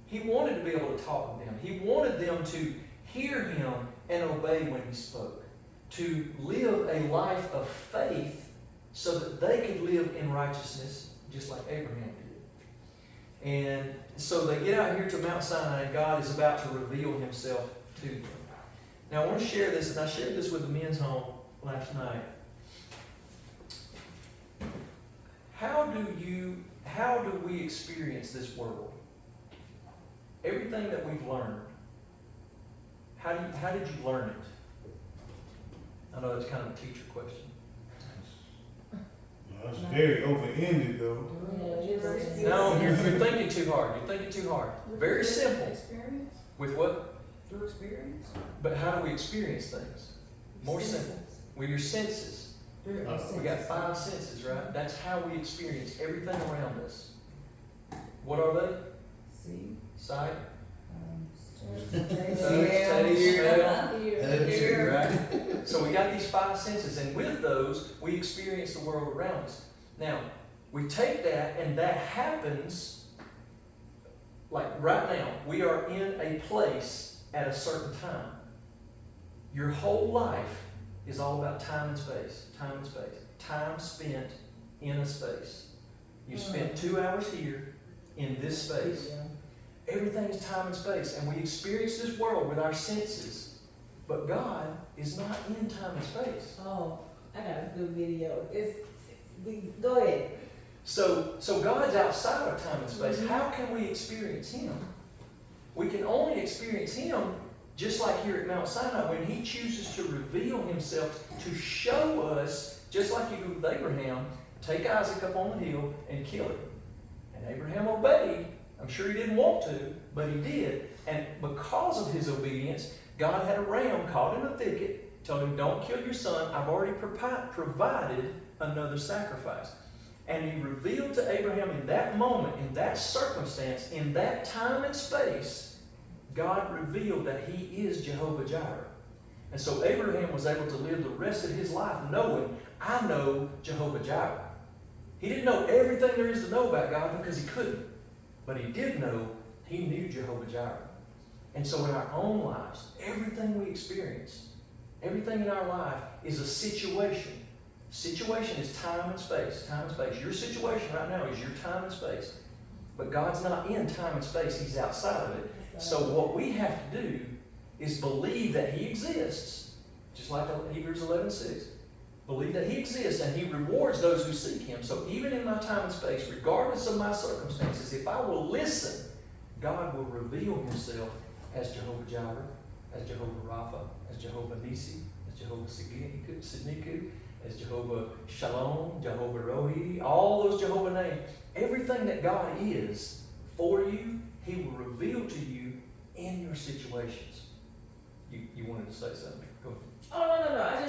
A: He wanted to be able to talk with them. He wanted them to hear Him and obey when He spoke, to live a life of faith so that they could live in righteousness just like Abraham did. And so they get out here to Mount Sinai, and God is about to reveal Himself to them. Now I want to share this, and I shared this with the men's home last night. How do we experience this world? Everything that we've learned, how did you learn it? I know that's kind of a teacher question.
C: That's very open-ended though.
A: No, you're thinking too hard. You're thinking too hard. Very simple.
D: Experience?
A: With what?
D: Through experience?
A: But how do we experience things? More simple. With your senses. We got 5 senses, right? That's how we experience everything around us. What are they?
D: See,
A: Sight, taste, smell,
E: Here.
A: hear, right? So we got these five senses, and with those, we experience the world around us. Now, we take that, and that happens, like right now, we are in a place at a certain time. Your whole life is all about time and space, time and space. Time spent in a space. You spent 2 hours here in this space. Everything is time and space, and we experience this world with our senses. But God is not in time and space.
E: Oh, I got a good video. Go ahead.
A: So God's outside of time and space. How can we experience Him? We can only experience Him just like here at Mount Sinai when He chooses to reveal Himself to show us, just like He did with Abraham, take Isaac up on the hill and kill him. And Abraham obeyed. I'm sure he didn't want to, but he did. And because of his obedience, God had a ram caught in a thicket, told him, don't kill your son. I've already provided another sacrifice. And He revealed to Abraham in that moment, in that circumstance, in that time and space, God revealed that He is Jehovah Jireh. And so Abraham was able to live the rest of his life knowing, I know Jehovah Jireh. He didn't know everything there is to know about God because he couldn't. But he did know he knew Jehovah Jireh. And so in our own lives, everything we experience, everything in our life is a situation. Situation is time and space. Time and space. Your situation right now is your time and space. But God's not in time and space. He's outside of it. So what we have to do is believe that He exists. Just like Hebrews 11:6. Believe that He exists and He rewards those who seek Him. So even in my time and space, regardless of my circumstances, if I will listen, God will reveal Himself as Jehovah Jireh, as Jehovah Rapha, as Jehovah Nisi, as Jehovah Sidniku, as Jehovah Shalom, Jehovah Rohi, all those Jehovah names. Everything that God is for you, He will reveal to you in your situations. You wanted to say something? Go ahead.
E: Oh, no.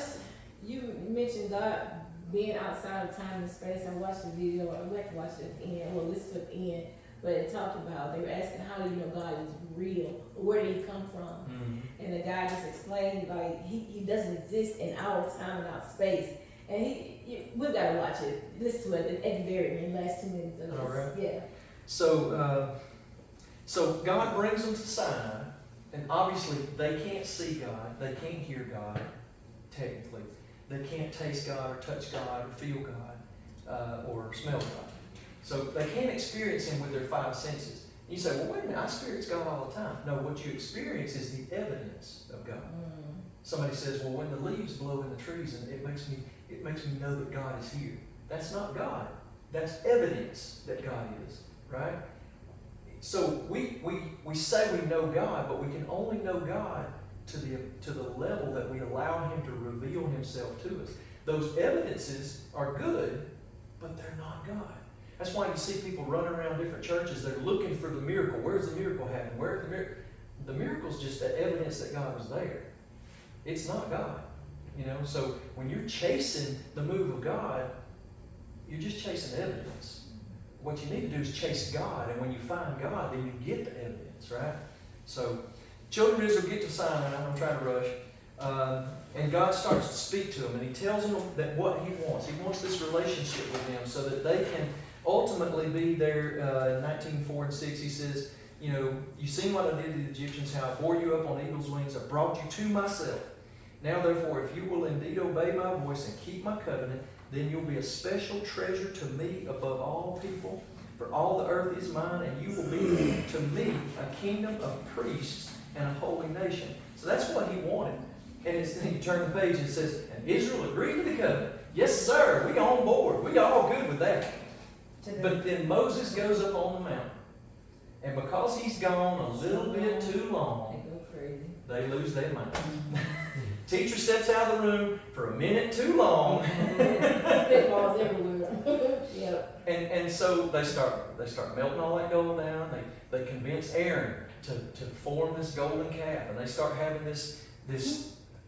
E: You mentioned God being outside of time and space. I watched the video. I went to watch it in, or listen to it in, but it talked about, they were asking, how do you know God is real? Where did He come from?
A: Mm-hmm.
E: And the guy just explained, like, he doesn't exist in our time and our space. And we've got to watch it. Listen to it at the very end, last 2 minutes of this.
A: All right.
E: Yeah.
A: So God brings them to Sinai, and obviously they can't see God, they can't hear God, technically. They can't taste God or touch God or feel God or smell God. So they can't experience Him with their five senses. You say, well, wait a minute, I experience God all the time. No, what you experience is the evidence of God. Somebody says, well, when the leaves blow in the trees, and it makes me know that God is here. That's not God. That's evidence that God is, right? So we say we know God, but we can only know God to the level that we allow Him to reveal Himself to us. Those evidences are good, but they're not God. That's why you see people running around different churches. They're looking for the miracle. Where's the miracle happening? Where's the miracle? The miracle's just the evidence that God was there. It's not God. So when you're chasing the move of God, you're just chasing evidence. What you need to do is chase God, and when you find God, then you get the evidence, right? So children of Israel get to Sinai. I'm trying to rush. And God starts to speak to them, and He tells them that what He wants. He wants this relationship with them so that they can ultimately be there. In 19:4-6, He says, you've seen what I did to the Egyptians, how I bore you up on eagle's wings. I brought you to myself. Now, therefore, if you will indeed obey my voice and keep my covenant, then you'll be a special treasure to me above all people. For all the earth is mine, and you will be to me a kingdom of priests and a holy nation. So that's what He wanted. And you turn the page and it says, and Israel agreed to the covenant. Yes, sir, we on board. We all good with that. But then Moses goes up on the mountain. And because he's gone a little bit too long,
E: They go crazy.
A: they lose their mind. Teacher steps out of the room for a minute too long.
E: Spitballs everywhere. Yep.
A: And so they start melting all that gold down. They convince Aaron to form this golden calf, and they start having this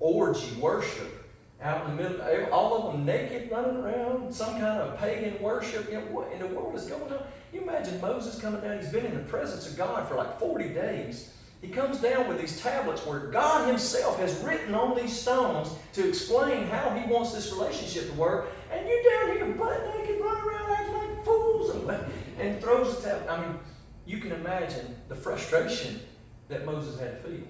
A: orgy worship out in the middle. All of them naked, running around, some kind of pagan worship. What in the world is going on? You imagine Moses coming down. He's been in the presence of God for like 40 days. He comes down with these tablets where God himself has written on these stones to explain how he wants this relationship to work. And you down here butt naked, running around acting like fools, and throws the tablet. I mean, you can imagine the frustration that Moses had to feel.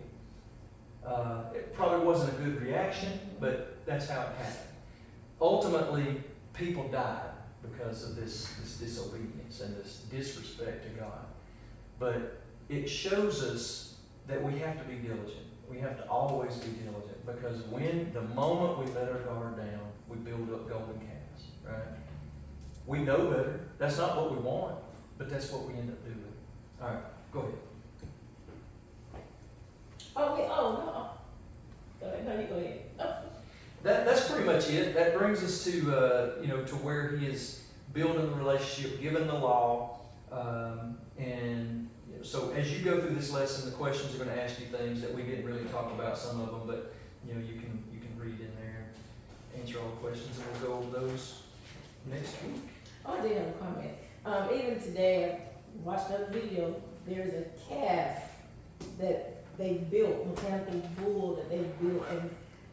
A: It probably wasn't a good reaction, but that's how it happened. Ultimately, people died because of this disobedience and this disrespect to God. But it shows us that we have to be diligent. We have to always be diligent, because the moment we let our guard down, we build up golden calves, right? We know better. That's not what we want, but that's what we end up doing. All right, go ahead.
E: Okay, oh, no. Go ahead, no, you go ahead. Oh.
A: That's pretty much it. That brings us to to where he is building the relationship, giving the law, and so as you go through this lesson, the questions are going to ask you things that we didn't really talk about, some of them, but you can read in there, answer all the questions, and we'll go over those next week.
E: Oh, I did have a comment. Even today, I watched another video. There's a calf that they built, mechanical bull that they built, and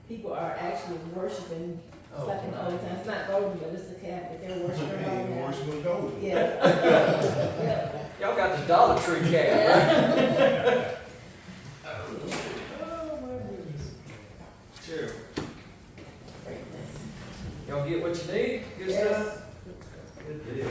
E: people are actually worshiping. It's like in the old times. It's not golden, but it's the calf that they're worshiping right
F: Ain't
E: now.
F: worshiping golden.
E: Yeah. Yeah.
A: Y'all got the Dollar Tree calf, right?
E: Oh my goodness.
A: Sure.
E: Greatness.
A: Y'all get what you need? Good
D: Yes.
A: stuff? Good deal.